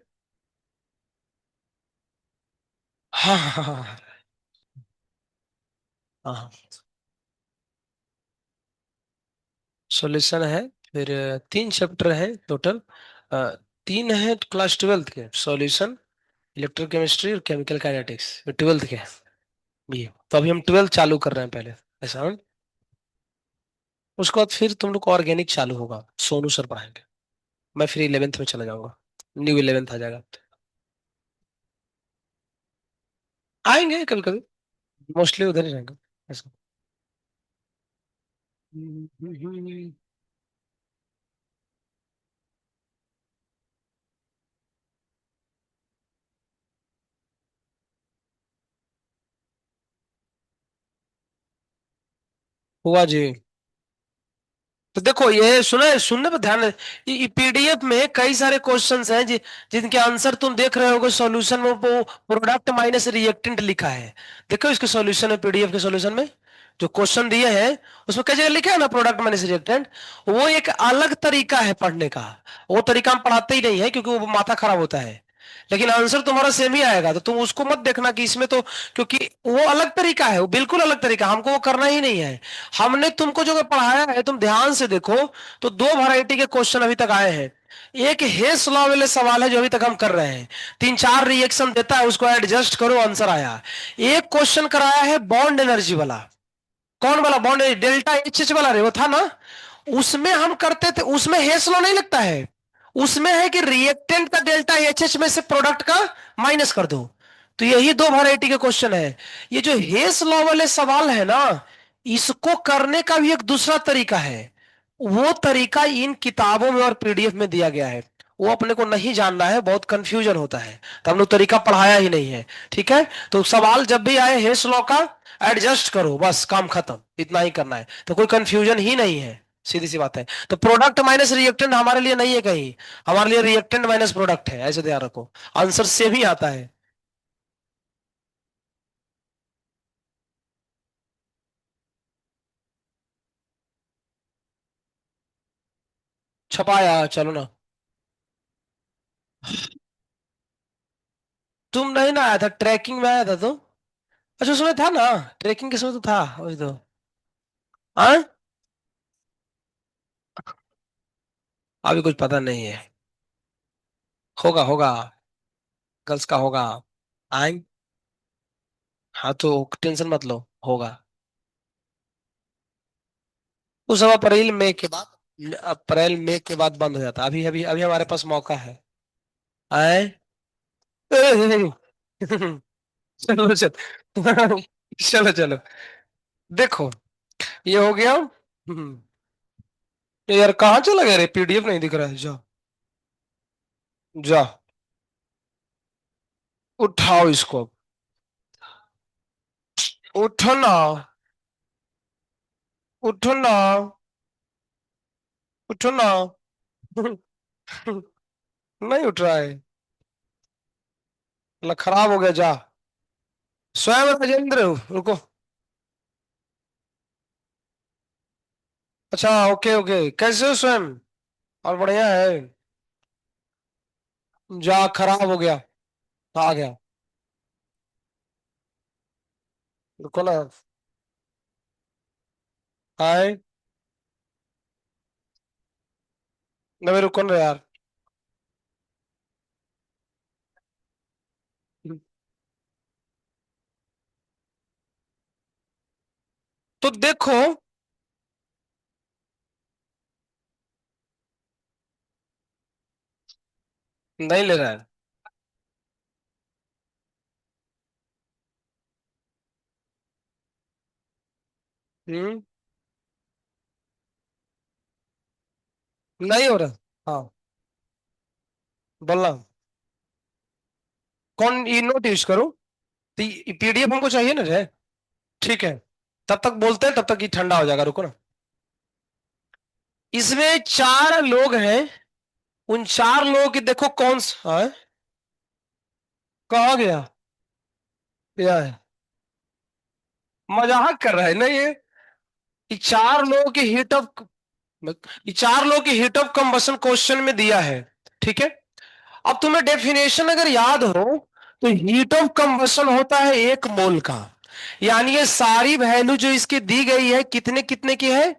हाँ हाँ हाँ हाँ। हाँ हाँ। सॉल्यूशन है। फिर 3 चैप्टर है टोटल। 3 है क्लास 12th के, सॉल्यूशन, इलेक्ट्रोकेमिस्ट्री और केमिकल काइनेटिक्स, 12th के हैं ये। तो अभी हम 12th चालू कर रहे हैं पहले, ऐसा हाँ? उसके बाद फिर तुम लोग को ऑर्गेनिक चालू होगा, सोनू सर पढ़ाएंगे। मैं फिर 11th में चला जाऊंगा, न्यू 11th आ जाएगा। आएंगे कभी कभी, मोस्टली उधर ही रहेंगे ऐसा। हुआ जी। तो देखो ये सुने सुनने पर ध्यान पीडीएफ में कई सारे क्वेश्चंस हैं जिनके आंसर तुम देख रहे होगे सॉल्यूशन में, वो प्रोडक्ट माइनस रिएक्टेंट लिखा है। देखो इसके सॉल्यूशन में, पीडीएफ के सॉल्यूशन में जो क्वेश्चन दिए हैं उसमें कई जगह लिखा है ना प्रोडक्ट माइनस रिएक्टेंट। वो एक अलग तरीका है पढ़ने का, वो तरीका हम पढ़ाते ही नहीं है क्योंकि वो माथा खराब होता है। लेकिन आंसर तुम्हारा सेम ही आएगा, तो तुम उसको मत देखना कि इसमें तो, क्योंकि वो अलग तरीका है, वो बिल्कुल अलग तरीका, हमको वो करना ही नहीं है। हमने तुमको जो पढ़ाया है तुम ध्यान से देखो, तो दो वैरायटी के क्वेश्चन अभी तक आए हैं। एक हेस लॉ वाले सवाल है जो अभी तक हम कर रहे हैं, तीन चार रिएक्शन देता है, उसको एडजस्ट करो आंसर आया। एक क्वेश्चन कराया है बॉन्ड एनर्जी वाला। कौन वाला बॉन्ड, डेल्टा एच एच वाला रे, वो था ना। उसमें हम करते थे, उसमें हेस लॉ नहीं लगता है। उसमें है कि रिएक्टेंट का डेल्टा एच एच में से प्रोडक्ट का माइनस कर दो। तो यही दो वैरायटी के क्वेश्चन है। ये जो हेस लॉ वाले सवाल है ना, इसको करने का भी एक दूसरा तरीका है। वो तरीका इन किताबों में और पीडीएफ में दिया गया है। वो अपने को नहीं जानना है, बहुत कंफ्यूजन होता है, तो हम लोग तरीका पढ़ाया ही नहीं है। ठीक है, तो सवाल जब भी आए हेस लॉ का एडजस्ट करो, बस काम खत्म, इतना ही करना है, तो कोई कंफ्यूजन ही नहीं है। सीधी सी बात है। तो प्रोडक्ट माइनस रिएक्टेंट हमारे लिए नहीं है कहीं, हमारे लिए रिएक्टेंट माइनस प्रोडक्ट है, ऐसे ध्यान रखो। आंसर सेम ही आता है। छपाया, चलो ना। तुम नहीं ना आया था, ट्रैकिंग में आया था तो। अच्छा उसमें था ना, ट्रैकिंग के समय तो था वही तो। हाँ, अभी कुछ पता नहीं है। होगा होगा, गर्ल्स का होगा। आए। हाँ तो टेंशन मत लो, होगा। उस समय अप्रैल मई के बाद, अप्रैल मई के बाद बंद हो जाता, अभी अभी अभी हमारे पास मौका है। आए। चलो चलो। चलो चलो। देखो ये हो गया। ये यार कहाँ चला गया रे, पीडीएफ नहीं दिख रहा है, जा। जा, उठाओ इसको। उठो ना। उठो ना। उठो ना। नहीं उठ रहा है। मतलब खराब हो गया, जा। स्वयं राजेंद्र, रुको। अच्छा ओके ओके, कैसे हो स्वयं? और बढ़िया है। जा, खराब हो गया। आ गया। रुको ना। हाय। नहीं रुको ना यार। तो देखो। नहीं ले रहा है। हम्म। नहीं हो रहा। हाँ, बोलना। कौन ये नोट यूज करो? तो पीडीएफ हमको चाहिए ना रे। ठीक है, तब तक बोलते हैं, तब तक ये ठंडा हो जाएगा, रुको ना। इसमें चार लोग हैं। उन चार लोगों की देखो कौन सा है। कहा गया? यह है। मजाक कर रहा है ना ये चार लोगों की हीट ऑफ, ये चार लोगों की हीट ऑफ कंबशन क्वेश्चन में दिया है। ठीक है। अब तुम्हें डेफिनेशन अगर याद हो, तो हीट ऑफ कंबशन होता है एक मोल का। यानी ये सारी वैल्यू जो इसकी दी गई है कितने कितने की है,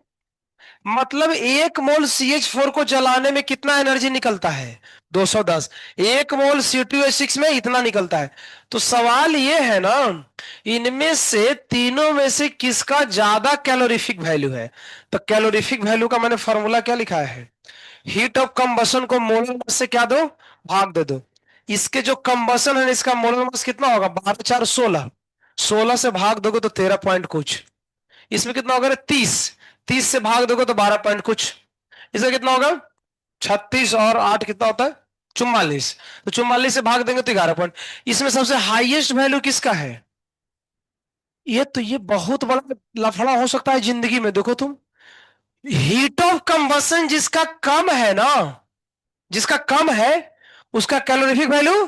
मतलब एक मोल CH4 को जलाने में कितना एनर्जी निकलता है? 210। एक मोल C2H6 में इतना निकलता है। तो सवाल ये है ना, इनमें से तीनों में से किसका ज्यादा कैलोरीफिक वैल्यू है? तो कैलोरीफिक वैल्यू का मैंने फॉर्मूला क्या लिखा है, हीट ऑफ कंबसन को मोलर मास से क्या दो, भाग दे दो। इसके जो कंबसन है इसका मोलर मास कितना होगा, 12 4 16। 16 से भाग दोगे तो 13 पॉइंट कुछ। इसमें कितना होगा रे? 30। 30 से भाग दोगे तो 12 पॉइंट कुछ। इसमें कितना होगा? 36 और 8 कितना होता है? 44। तो 44 से भाग देंगे तो 11 पॉइंट। इसमें सबसे हाईएस्ट वैल्यू किसका है? ये बहुत बड़ा लफड़ा हो सकता है जिंदगी में, देखो तुम। हीट ऑफ कंबसन जिसका कम है ना, जिसका कम है, उसका कैलोरीफिक वैल्यू।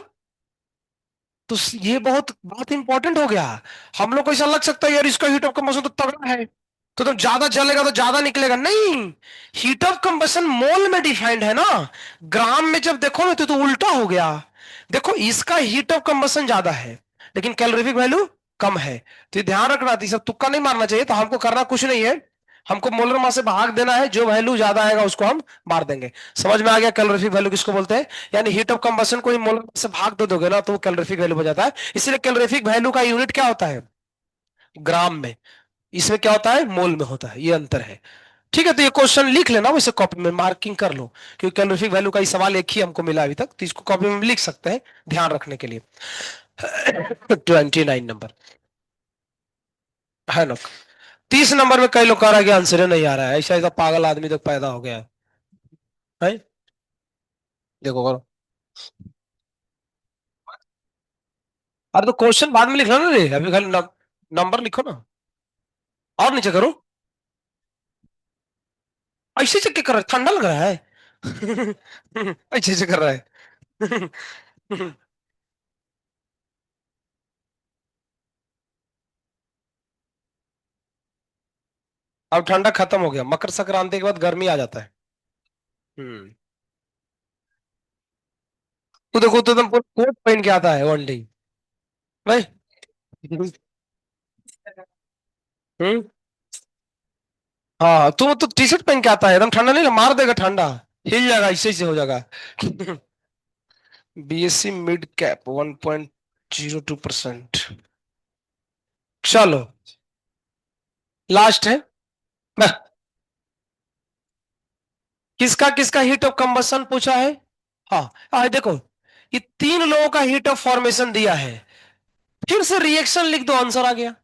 तो ये बहुत बहुत इंपॉर्टेंट हो गया। हम लोग को ऐसा लग सकता है यार इसका हीट ऑफ कंबसन तो तगड़ा है, तो तुम ज्यादा जलेगा तो ज्यादा निकलेगा, नहीं। हीट ऑफ कंबसन मोल में डिफाइंड है ना। ग्राम में जब देखो ना तो उल्टा हो गया। देखो इसका हीट ऑफ कंबसन ज्यादा है लेकिन कैलोरीफिक वैल्यू कम है। तो ये ध्यान रखना थी, सब तुक्का नहीं मारना चाहिए। तो हमको करना कुछ नहीं है, हमको मोलर मास से भाग देना है, जो वैल्यू ज्यादा आएगा उसको हम मार देंगे। समझ में आ गया कैलोरीफिक वैल्यू किसको बोलते हैं? यानी हीट ऑफ कंबसन को मोलर मास से भाग दे दोगे ना तो वो कैलोरीफिक वैल्यू हो जाता है। इसलिए कैलोरीफिक वैल्यू का यूनिट क्या होता है? ग्राम में। इसमें क्या होता है? मोल में होता है, ये अंतर है। ठीक है, तो ये क्वेश्चन लिख लेना, वैसे कॉपी में मार्किंग कर लो, क्योंकि कैलोरीफिक वैल्यू का ही सवाल एक ही हमको मिला अभी तक, तो इसको कॉपी में लिख सकते हैं ध्यान रखने के लिए। 29 नंबर है ना? 30 नंबर में कई लोग कह रहा है कि आंसर नहीं आ रहा है, ऐसा ऐसा पागल आदमी तो पैदा हो गया है। देखो करो। अरे तो क्वेश्चन बाद में लिखना ना रे, अभी खाली नंबर लिखो ना। और नीचे करो। ऐसे से क्या कर रहा है? ठंडा लग रहा है। ऐसे से कर रहा है। अब ठंडा खत्म हो गया, मकर संक्रांति के बाद गर्मी आ जाता है। हम्म। तो देखो तो तुम कोट पहन के आता है वन डे भाई। हम्म। हाँ तुम तो टी शर्ट पहन के आता है, एकदम ठंडा नहीं, मार देगा ठंडा, हिल जाएगा, ऐसे ऐसे हो जाएगा। BSc mid cap 1.02%। चलो लास्ट है। किसका किसका हीट ऑफ कंबसन पूछा है? हाँ देखो, ये तीन लोगों का हीट ऑफ फॉर्मेशन दिया है। फिर से रिएक्शन लिख दो, आंसर आ गया।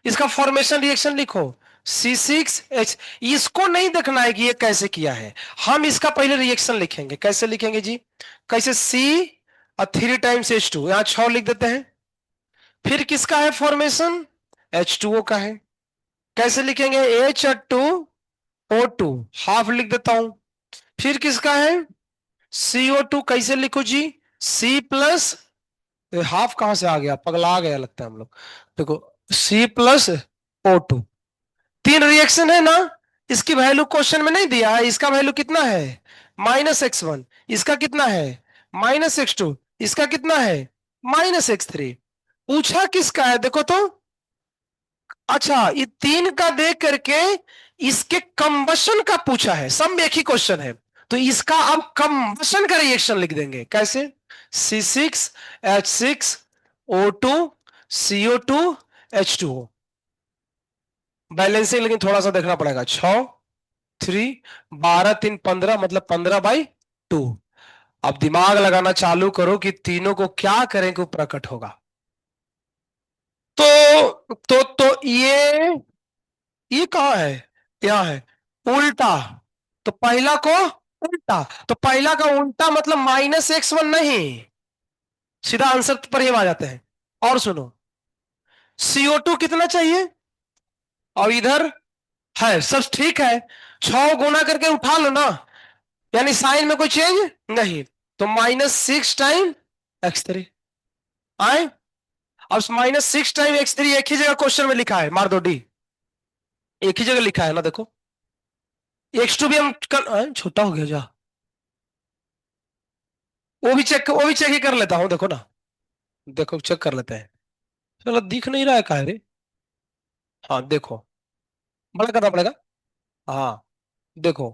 इसका फॉर्मेशन रिएक्शन लिखो। C6H। इसको नहीं देखना है कि ये कैसे किया है, हम इसका पहले रिएक्शन लिखेंगे। कैसे लिखेंगे जी? कैसे? C और 3 टाइम्स H2, यहां 6 लिख देते हैं। फिर किसका है फॉर्मेशन? H2O का है। कैसे लिखेंगे? H2O2, हाफ लिख देता हूं। फिर किसका है? CO2। कैसे लिखो जी? C+, हाफ कहां से आ गया, पगला गया लगता है हम लोग। देखो, C+O2। तीन रिएक्शन है ना। इसकी वैल्यू क्वेश्चन में नहीं दिया है, इसका वैल्यू कितना है? -x1। इसका कितना है? -x2। इसका कितना है? -x3। पूछा किसका है देखो तो। अच्छा, ये तीन का देख करके इसके कंबशन का पूछा है, सब में एक ही क्वेश्चन है। तो इसका अब कंबशन का रिएक्शन लिख देंगे। कैसे? C6H6O2 CO2 बैलेंसिंग लेकिन थोड़ा सा देखना पड़ेगा। 6 3 12 3 15, मतलब 15/2। अब दिमाग लगाना चालू करो कि तीनों को क्या करें को प्रकट होगा। तो ये कहाँ है? यहाँ है। उल्टा। तो पहला को उल्टा, तो पहला का उल्टा मतलब -x1 नहीं। सीधा आंसर पर ही आ जाते हैं। और सुनो, CO2 कितना चाहिए? और इधर है, सब ठीक है। 6 गुना करके उठा लो ना, यानी साइन में कोई चेंज नहीं। तो -6 टाइम x3 आए। अब -6 टाइम x3 एक ही जगह क्वेश्चन में लिखा है, मार दो डी। एक ही जगह लिखा है ना, देखो। x2 भी हम छोटा हो गया जा। वो भी चेक ही कर लेता हूं, देखो ना। देखो चेक कर लेते हैं। चलो दिख नहीं रहा है, कहा है रे? हाँ देखो, बड़ा करना पड़ेगा। हाँ देखो,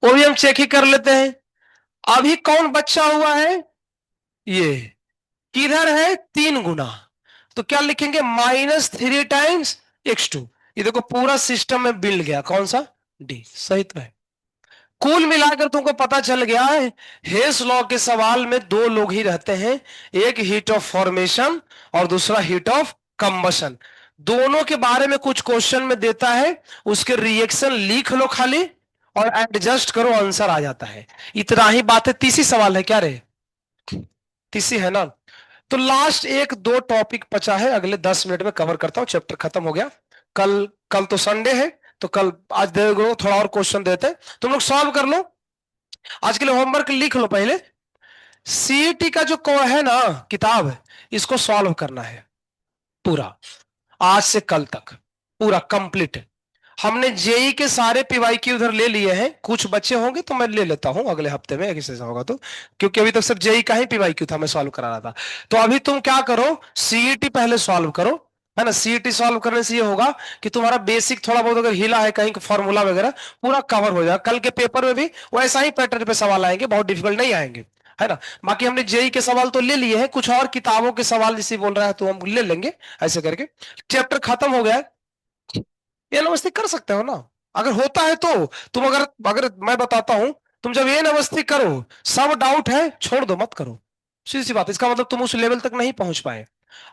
वो भी हम चेक ही कर लेते हैं। अभी कौन बचा हुआ है? ये किधर है? 3 गुना। तो क्या लिखेंगे? -3 टाइम्स x2। ये देखो पूरा सिस्टम में बिल्ड गया, कौन सा? डी सही तो है। कुल मिलाकर तुमको पता चल गया है, हेस लॉ के सवाल में दो लोग ही रहते हैं, एक हीट ऑफ फॉर्मेशन और दूसरा हीट ऑफ कंबशन। दोनों के बारे में कुछ क्वेश्चन में देता है, उसके रिएक्शन लिख लो खाली, और एडजस्ट करो, आंसर आ जाता है। इतना ही बात है। तीसरी सवाल है क्या रे? तीसरी है ना? तो लास्ट एक दो टॉपिक बचा है, अगले 10 मिनट में कवर करता हूं, चैप्टर खत्म हो गया। कल कल तो संडे है, तो कल आज दे दो, थोड़ा और क्वेश्चन देते हैं, तुम लोग सॉल्व कर लो। आज के लिए होमवर्क लिख लो पहले। सीईटी का जो है ना किताब, इसको सॉल्व करना है पूरा, आज से कल तक पूरा कंप्लीट। हमने जेई के सारे पीवाईक्यू उधर ले लिए हैं, कुछ बच्चे होंगे तो मैं ले लेता हूं अगले हफ्ते में, किसी से होगा तो। क्योंकि अभी तक सिर्फ जेई का ही पीवाईक्यू था, मैं सॉल्व करा रहा था। तो अभी तुम क्या करो, सीईटी पहले सॉल्व करो, है ना। सीईटी सॉल्व करने से ये होगा कि तुम्हारा बेसिक थोड़ा बहुत अगर हिला है कहीं फॉर्मूला वगैरह, पूरा कवर हो जाएगा। कल के पेपर में भी वैसा ही पैटर्न पे सवाल आएंगे, बहुत डिफिकल्ट नहीं आएंगे, है ना। बाकी हमने जेई के सवाल तो ले लिए हैं, कुछ और किताबों के सवाल जैसे बोल रहा है तो हम ले लेंगे, ऐसे करके चैप्टर खत्म हो गया है। ये नमस्ते कर सकते हो ना, अगर होता है तो। तुम अगर अगर मैं बताता हूं, तुम जब ये नमस्ते करो, सब डाउट है छोड़ दो, मत करो। सीधी सी बात, इसका मतलब तुम उस लेवल तक नहीं पहुंच पाए।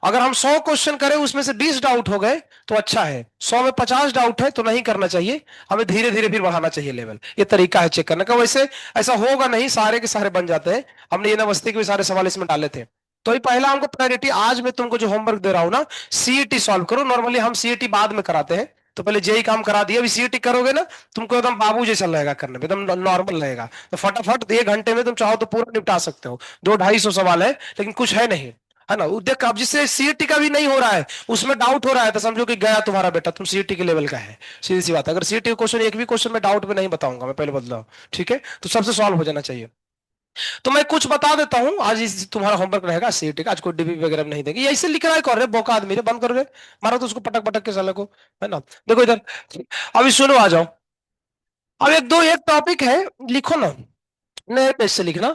अगर हम 100 क्वेश्चन करें, उसमें से 20 डाउट हो गए तो अच्छा है, 100 में 50 डाउट है तो नहीं करना चाहिए, हमें धीरे धीरे फिर बढ़ाना चाहिए लेवल। ये तरीका है चेक करने का। वैसे ऐसा होगा नहीं, सारे के सारे बन जाते हैं। हमने ये नमस्ते के भी सारे सवाल इसमें डाले थे। तो ये पहला हमको प्रायोरिटी, आज मैं तुमको जो होमवर्क दे रहा हूं ना, सीईटी सॉल्व करो। नॉर्मली हम सीईटी बाद में कराते हैं, तो पहले जेई काम करा दिया, अभी सीईटी करोगे ना, तुमको एकदम बाबू जैसा लगेगा करने में, एकदम नॉर्मल लगेगा। तो फटाफट 1 घंटे में तुम चाहो तो पूरा निपटा सकते हो। 200-250 सवाल है, लेकिन कुछ है नहीं, है ना। देख, अब जिससे सीईटी का भी नहीं हो रहा है, उसमें डाउट हो रहा है, तो समझो कि गया तुम्हारा बेटा, तुम सीईटी के लेवल का है। सीधी सी बात है। अगर सीईटी का क्वेश्चन, एक भी क्वेश्चन में डाउट में नहीं बताऊंगा मैं, पहले बदलाओ, ठीक है। तो सबसे सॉल्व हो जाना चाहिए। तो मैं कुछ बता देता हूं, आज तुम्हारा होमवर्क रहेगा सीईटी का। आज कोई डीबी वगैरह में नहीं देंगे, ये ऐसे लिख रहा है, कर रहे बोका आदमी रे, बंद कर रहे, मारो तो उसको पटक पटक के साले को, है ना। देखो इधर, अभी सुनो, आ जाओ। अब एक दो एक टॉपिक है, लिखो ना, नए पेज से लिखना।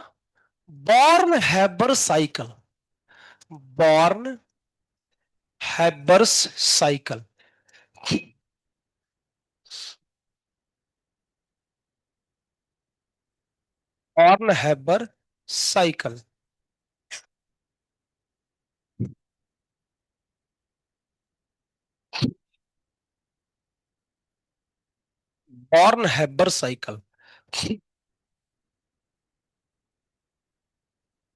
Born Haber cycle, born Haber's cycle. Born Haber cycle. Born Haber cycle.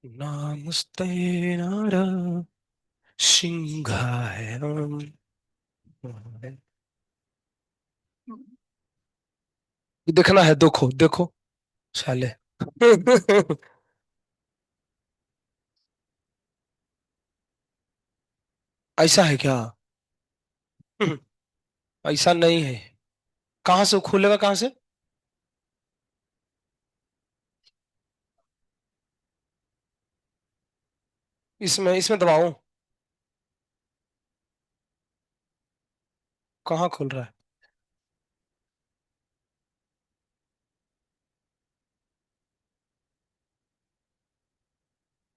नमस्ते नारा सिंहाय देखना है, देखो देखो साले। ऐसा है क्या? ऐसा नहीं है। कहां से खुलेगा, कहां से? इसमें इसमें दबाऊं? कहाँ खुल रहा है?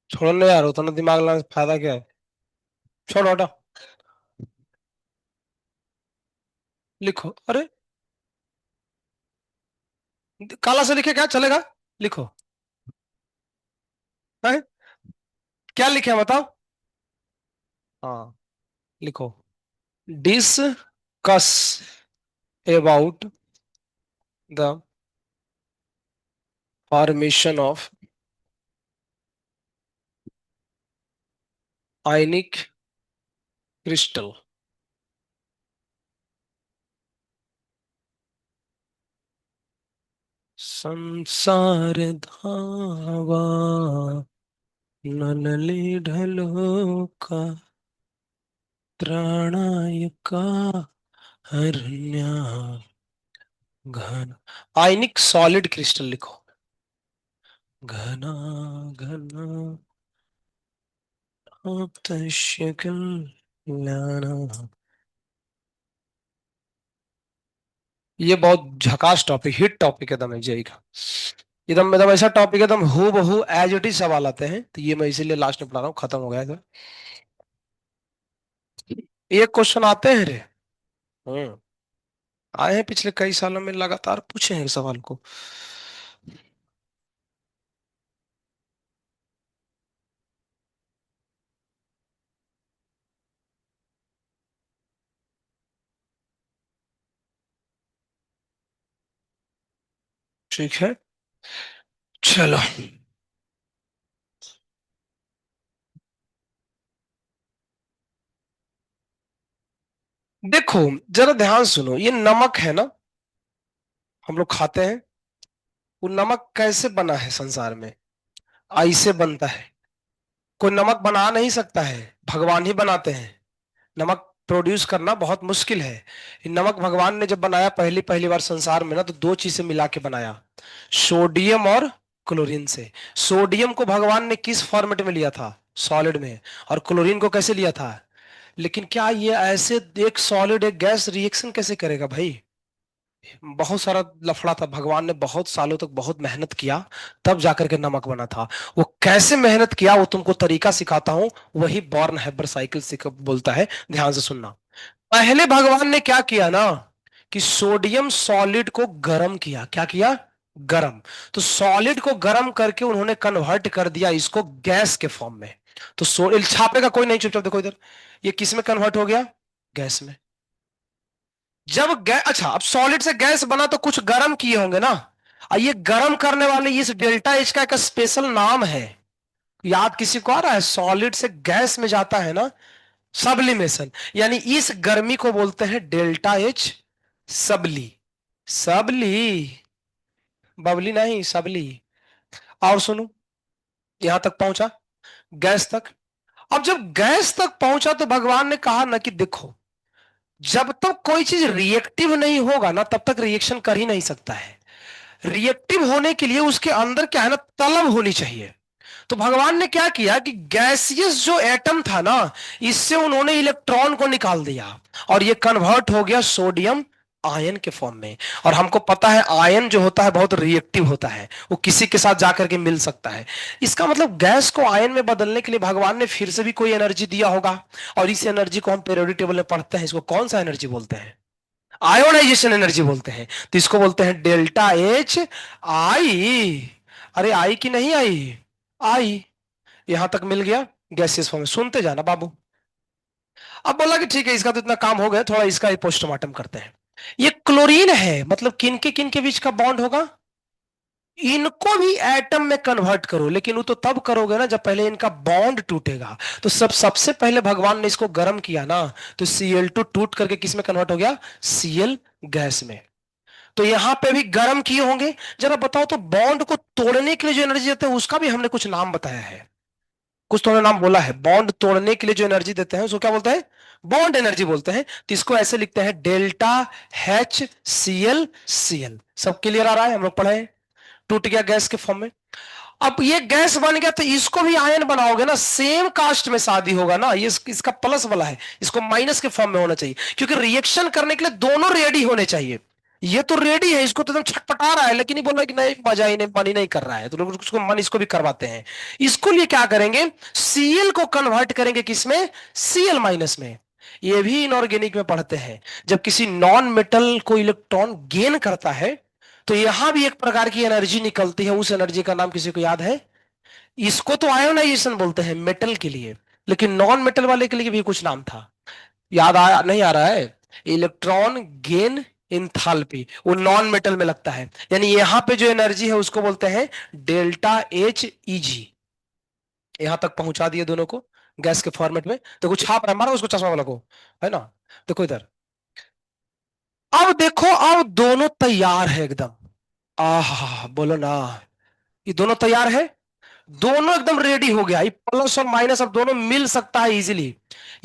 छोड़ने यार, उतना दिमाग लगाने से फायदा क्या है? छोड़ो, हटा। लिखो, अरे काला से लिखे क्या चलेगा? लिखो। है? क्या लिखे हैं बताओ? हाँ, लिखो। Discuss about the formation of ionic crystal. संसार धावा, ननली ढलोका, त्राणायका हरण्या घन। आयनिक सॉलिड क्रिस्टल लिखो। घना घना तस्य कल्याणा। ये बहुत झकास टॉपिक, हिट टॉपिक एकदम है जेई का। एकदम एकदम ऐसा टॉपिक, एकदम हु बहू एज इट इज सवाल आते हैं, तो ये मैं इसीलिए लास्ट में पढ़ा रहा हूँ, खत्म हो गया है तो। एक क्वेश्चन आते हैं रे। हम्म। आए हैं पिछले कई सालों में, लगातार पूछे हैं इस सवाल को। ठीक है, चलो। देखो, जरा ध्यान सुनो, ये नमक है ना, हम लोग खाते हैं। वो नमक कैसे बना है संसार में? आई से बनता है। कोई नमक बना नहीं सकता है, भगवान ही बनाते हैं। नमक प्रोड्यूस करना बहुत मुश्किल है। ये नमक भगवान ने जब बनाया पहली पहली बार संसार में ना, तो दो चीजें मिला के बनाया, सोडियम और क्लोरीन से। सोडियम को भगवान ने किस फॉर्मेट में लिया था? सॉलिड में। और क्लोरीन को कैसे लिया था? लेकिन क्या ये ऐसे एक सॉलिड एक गैस रिएक्शन कैसे करेगा भाई? बहुत सारा लफड़ा था, भगवान ने बहुत सालों तक बहुत मेहनत किया, तब जाकर के नमक बना था। वो कैसे मेहनत किया वो तुमको तरीका सिखाता हूं। वही बॉर्न हैबर साइकिल से बोलता है, ध्यान से सुनना। पहले भगवान ने क्या किया ना, कि सोडियम सॉलिड को गर्म किया। क्या किया? गर्म। तो सॉलिड को गर्म करके उन्होंने कन्वर्ट कर दिया इसको गैस के फॉर्म में। तो छापेगा कोई नहीं, चुपचाप देखो इधर, ये किस में कन्वर्ट हो गया? गैस में। जब गैस, अच्छा, अब सॉलिड से गैस बना तो कुछ गर्म किए होंगे ना। ये गर्म करने वाले इस डेल्टा एच का एक स्पेशल नाम है। याद किसी को आ रहा है? सॉलिड से गैस में जाता है ना, सब्लिमेशन। यानी इस गर्मी को बोलते हैं डेल्टा एच सबली। सबली, बबली नहीं, सबली। और सुनो, यहां तक पहुंचा, गैस तक। अब जब गैस तक पहुंचा तो भगवान ने कहा ना कि देखो, जब तक कोई चीज रिएक्टिव नहीं होगा ना, तब तक रिएक्शन कर ही नहीं सकता है। रिएक्टिव होने के लिए उसके अंदर क्या है ना, तलब होनी चाहिए। तो भगवान ने क्या किया कि गैसियस जो एटम था ना, इससे उन्होंने इलेक्ट्रॉन को निकाल दिया, और ये कन्वर्ट हो गया सोडियम आयन के फॉर्म में। और हमको पता है आयन जो होता है बहुत रिएक्टिव होता है, वो किसी के साथ जाकर के मिल सकता है। इसका मतलब गैस को आयन में बदलने के लिए भगवान ने फिर से भी कोई एनर्जी दिया होगा। और इस एनर्जी को हम पीरियोडिक टेबल में पढ़ते हैं, इसको कौन सा एनर्जी बोलते हैं? आयोनाइजेशन एनर्जी बोलते हैं। तो इसको बोलते हैं डेल्टा एच आई। अरे आई की नहीं आई, आई। यहां तक मिल गया गैसियस फॉर्म में। सुनते जाना बाबू। अब बोला कि ठीक है, इसका तो इतना काम हो गया, थोड़ा इसका ही पोस्टमार्टम करते हैं। ये क्लोरीन है, मतलब किन के बीच का बॉन्ड होगा? इनको भी एटम में कन्वर्ट करो, लेकिन वो तो तब करोगे ना जब पहले इनका बॉन्ड टूटेगा। तो सबसे पहले भगवान ने इसको गर्म किया ना, तो Cl2 टूट करके किस में कन्वर्ट हो गया? Cl गैस में। तो यहां पे भी गर्म किए होंगे। जरा बताओ तो, बॉन्ड को तोड़ने के लिए जो एनर्जी देते हैं उसका भी हमने कुछ नाम बताया है। कुछ तो नाम बोला है, बॉन्ड तोड़ने के लिए जो एनर्जी देते हैं उसको क्या बोलते हैं? बॉन्ड एनर्जी बोलते हैं। तो इसको ऐसे लिखते हैं डेल्टा एच Cl। सब क्लियर आ रहा है? हम लोग पढ़े हैं। टूट गया गैस के फॉर्म में। अब ये गैस बन गया तो इसको भी आयन बनाओगे ना, सेम कास्ट में शादी होगा ना, ये इसका प्लस वाला है, इसको माइनस के फॉर्म में होना चाहिए। क्योंकि रिएक्शन करने के लिए दोनों रेडी होने चाहिए। ये तो रेडी है, इसको तो एकदम छटपटा रहा है, लेकिन ये बोल रहा है कि नहीं, मजा ही नहीं, मन ही नहीं कर रहा है, तो लोग उसको मन इसको भी करवाते हैं। इसको लिए क्या करेंगे? Cl को कन्वर्ट करेंगे किसमें? Cl माइनस में। ये भी इनऑर्गेनिक में पढ़ते हैं। जब किसी नॉन मेटल को इलेक्ट्रॉन गेन करता है, तो यहां भी एक प्रकार की एनर्जी निकलती है। उस एनर्जी का नाम किसी को याद है? इसको तो आयोनाइजेशन बोलते हैं मेटल के लिए, लेकिन नॉन मेटल वाले के लिए भी कुछ नाम था। याद आया नहीं? आ रहा है? इलेक्ट्रॉन गेन इंथाल्पी, वो नॉन मेटल में लगता है। यानी यहां पे जो एनर्जी है उसको बोलते हैं डेल्टा एच Eg। यहां तक पहुंचा दिए दोनों को गैस के फॉर्मेट में। तो कुछ छाप रहा है, मारो उसको चश्मा वाला को, है ना। देखो इधर, अब देखो, अब दोनों तैयार है एकदम। आहा, बोलो ना, ये दोनों तैयार है। दोनों एकदम रेडी हो गया, ये प्लस और माइनस अब दोनों मिल सकता है इजीली।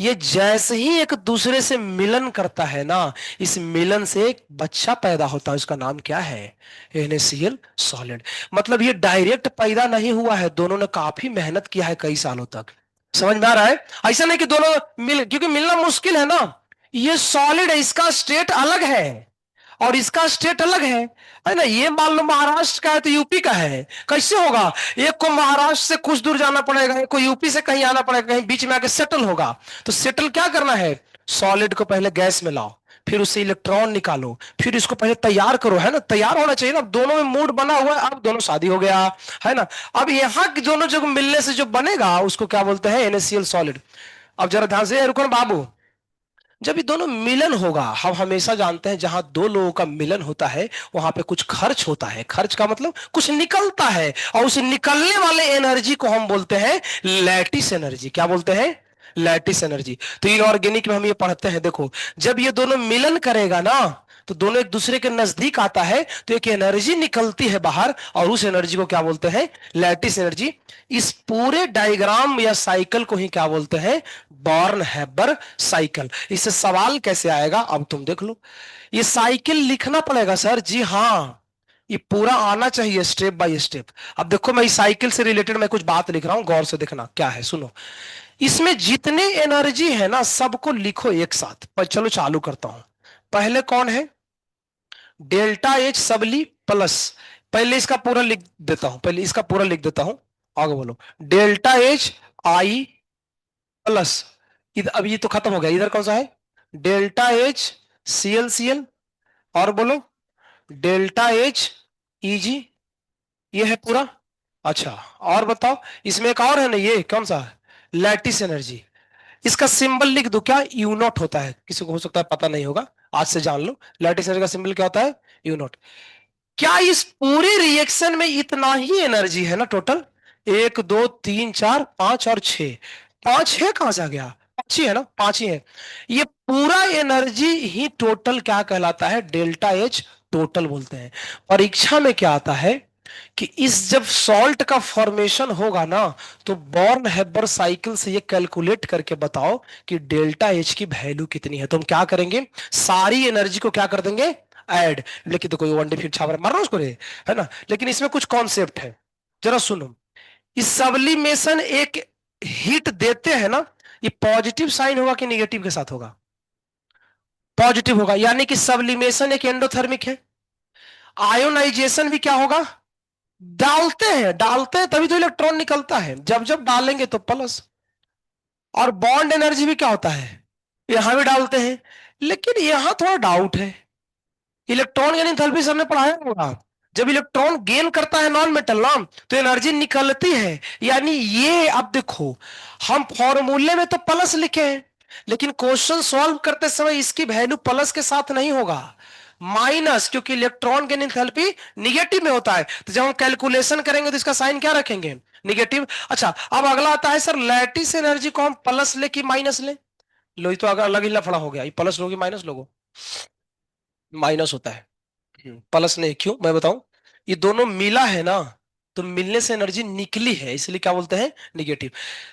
ये जैसे ही एक दूसरे से मिलन करता है ना, इस मिलन से एक बच्चा पैदा होता है। उसका नाम क्या है? NaCl solid. मतलब ये डायरेक्ट पैदा नहीं हुआ है, दोनों ने काफी मेहनत किया है कई सालों तक। समझ में आ रहा है? ऐसा नहीं कि दोनों मिल, क्योंकि मिलना मुश्किल है ना। ये सॉलिड है, इसका स्टेट अलग है और इसका स्टेट अलग है ना। ये मान लो महाराष्ट्र का है तो यूपी का है, कैसे होगा? एक को महाराष्ट्र से कुछ दूर जाना पड़ेगा, एक को यूपी से कहीं आना पड़ेगा, कहीं बीच में आके सेटल होगा। तो सेटल क्या करना है? सॉलिड को पहले गैस में लाओ, फिर उससे इलेक्ट्रॉन निकालो, फिर इसको पहले तैयार करो, है ना। तैयार होना चाहिए ना। अब दोनों में मूड बना हुआ है, अब दोनों शादी हो गया, है ना। अब यहाँ के दोनों जब मिलने से जो बनेगा उसको क्या बोलते हैं? NaCl solid. अब जरा ध्यान से रुको ना बाबू। जब ये दोनों मिलन होगा, हम हमेशा जानते हैं जहां दो लोगों का मिलन होता है वहां पे कुछ खर्च होता है, खर्च का मतलब कुछ निकलता है, और उस निकलने वाले एनर्जी को हम बोलते हैं लैटिस एनर्जी। क्या बोलते हैं? Lattice energy. तो इनऑर्गेनिक में हम ये पढ़ते हैं, देखो जब ये दोनों मिलन करेगा ना, तो दोनों एक दूसरे के नजदीक आता है, तो एक एनर्जी निकलती है बाहर, और उस एनर्जी को क्या बोलते हैं? Lattice energy. इस पूरे डायग्राम या साइकिल को ही क्या बोलते हैं? Born Haber cycle. इससे सवाल कैसे आएगा अब तुम देख लो। ये साइकिल लिखना पड़ेगा सर, जी हाँ, ये पूरा आना चाहिए स्टेप बाय स्टेप। अब देखो मैं इस साइकिल से रिलेटेड मैं कुछ बात लिख रहा हूं, गौर से देखना क्या है, सुनो। इसमें जितने एनर्जी है ना सबको लिखो एक साथ, पर चलो चालू करता हूं। पहले कौन है? डेल्टा एच सबली प्लस। पहले इसका पूरा लिख देता हूं, पहले इसका पूरा लिख देता हूं, आगे बोलो। डेल्टा एच आई प्लस, इधर अब ये तो खत्म हो गया, इधर कौन सा है? डेल्टा एच सी एल, और बोलो डेल्टा एच ई, ये है पूरा। अच्छा, और बताओ, इसमें एक और है ना, ये कौन सा है? Lattice energy. इसका सिंबल लिख दो, क्या? यू नॉट होता है, किसी को हो सकता है पता नहीं होगा, आज से जान लो। लैटिस एनर्जी का सिंबल क्या होता है? You not. क्या इस पूरे रिएक्शन में इतना ही एनर्जी है ना टोटल? एक दो तीन चार पांच और छह, पांच छह कहां से आ गया? पांच ही है ना, पांच ही है। ये पूरा एनर्जी ही टोटल क्या कहलाता है? डेल्टा एच टोटल बोलते हैं। परीक्षा में क्या आता है कि इस जब सॉल्ट का फॉर्मेशन होगा ना, तो बॉर्न हैबर साइकिल से ये कैलकुलेट करके बताओ कि डेल्टा एच की वैल्यू कितनी है। तो हम क्या करेंगे? सारी एनर्जी को क्या कर देंगे? ऐड। लेकिन तो कोई वनडे फिर छाप मारना उसको रे, है ना? लेकिन इसमें कुछ कॉन्सेप्ट है, जरा सुनो। इस सब्लिमेशन एक हीट देते हैं ना, ये पॉजिटिव साइन होगा कि निगेटिव के साथ होगा? पॉजिटिव होगा, यानी कि सब्लिमेशन एक एंडोथर्मिक है। आयोनाइजेशन भी क्या होगा? डालते हैं तभी तो इलेक्ट्रॉन निकलता है, जब जब डालेंगे तो प्लस। और बॉन्ड एनर्जी भी क्या होता है? यहां भी डालते हैं। लेकिन यहां थोड़ा डाउट है। इलेक्ट्रॉन यानी एंथैल्पी हमने पढ़ाया होगा, जब इलेक्ट्रॉन गेन करता है नॉन मेटल ना, तो एनर्जी निकलती है। यानी ये अब देखो, हम फॉर्मूले में तो प्लस लिखे हैं, लेकिन क्वेश्चन सॉल्व करते समय इसकी वैल्यू प्लस के साथ नहीं होगा, माइनस, क्योंकि इलेक्ट्रॉन गेन एंथैल्पी निगेटिव में होता है। तो जब हम कैलकुलेशन करेंगे तो इसका साइन क्या रखेंगे? निगेटिव। अच्छा, अब अगला आता है सर, लैटिस एनर्जी को हम प्लस ले कि माइनस ले? लो, ये तो अगर अलग ही लफड़ा हो गया, ये प्लस लोगे माइनस लोगो? माइनस होता है। प्लस नहीं, क्यों मैं बताऊं। ये दोनों मिला है ना, तो मिलने से एनर्जी निकली है, इसलिए क्या बोलते हैं? निगेटिव।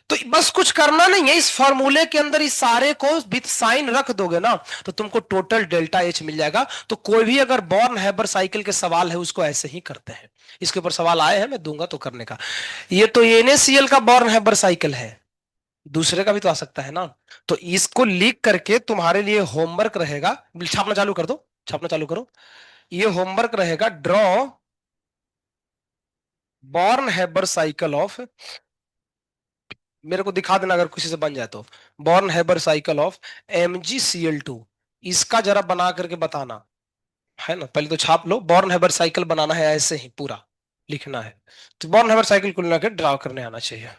तो बस कुछ करना नहीं है, इस फॉर्मूले के अंदर इस सारे को विथ साइन रख दोगे ना, तो तुमको टोटल डेल्टा एच मिल जाएगा। तो कोई भी अगर बॉर्न हैबर साइकिल के सवाल है उसको ऐसे ही करते हैं। इसके ऊपर सवाल आए हैं, मैं दूंगा तो करने का। ये तो NaCl का बॉर्न हैबर साइकिल है, दूसरे का भी तो आ सकता है ना। तो इसको लीक करके तुम्हारे लिए होमवर्क रहेगा, छापना चालू कर दो, छापना चालू करो। ये होमवर्क रहेगा, draw born Haber cycle of, मेरे को दिखा देना अगर किसी से बन जाए तो, born Haber cycle of MgCl2, इसका जरा बना करके बताना, है ना? पहले तो छाप लो, बॉर्न हैबर साइकिल बनाना है ऐसे ही पूरा लिखना है। तो बॉर्न हैबर साइकिल को लेकर ड्रॉ करने आना चाहिए।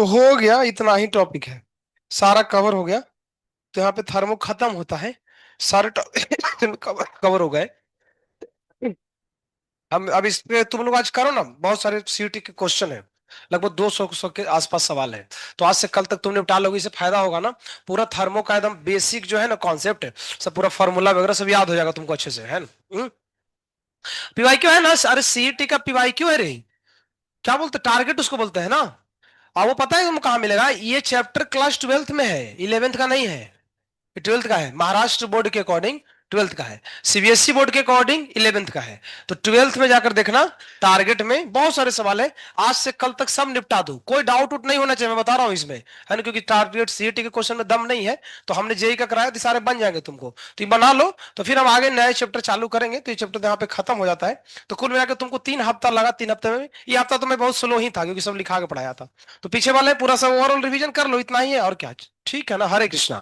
तो हो गया, इतना ही टॉपिक है, सारा कवर हो गया। तो यहाँ पे थर्मो खत्म होता है, सारे टॉपिक कवर कवर हो गए। हम अब इस पे तुम लोग आज करो ना, बहुत सारे सीयूटी के क्वेश्चन है, लगभग 200 के आसपास सवाल है। तो आज से कल तक तुमने निपटा लोगे, इससे फायदा होगा ना। पूरा थर्मो का एकदम बेसिक जो है ना कॉन्सेप्ट है, सब पूरा फॉर्मूला वगैरह सब याद हो जाएगा तुमको अच्छे से, है ना। पीवाईक्यू है ना, अरे सीईटी का पीवाईक्यू है रे, क्या बोलते, टारगेट उसको बोलते हैं ना। और वो पता है तुमको कहाँ मिलेगा, ये चैप्टर क्लास ट्वेल्थ में है, इलेवेंथ का नहीं है, ट्वेल्थ का है, महाराष्ट्र बोर्ड के अकॉर्डिंग ट्वेल्थ का है, सीबीएसई बोर्ड के अकॉर्डिंग इलेवेंथ का है। तो ट्वेल्थ में जाकर देखना, टारगेट में बहुत सारे सवाल है, आज से कल तक सब निपटा दो, कोई डाउट उट नहीं होना चाहिए, मैं बता रहा हूं इसमें, है ना, क्योंकि टारगेट सीईटी के क्वेश्चन में दम नहीं है। तो हमने जेई का कराया तो सारे बन जाएंगे तुमको, तो ये बना लो। तो फिर हम आगे नए चैप्टर चालू करेंगे, तो ये चैप्टर यहाँ पे खत्म हो जाता है। तो कुल मिलाकर तुमको 3 हफ्ता लगा, 3 हफ्ते में, ये हफ्ता तो मैं बहुत स्लो ही था क्योंकि सब लिखा के पढ़ाया था। तो पीछे वाले पूरा सब ओवरऑल रिवीजन कर लो, इतना ही है और क्या। ठीक है ना, हरे कृष्णा।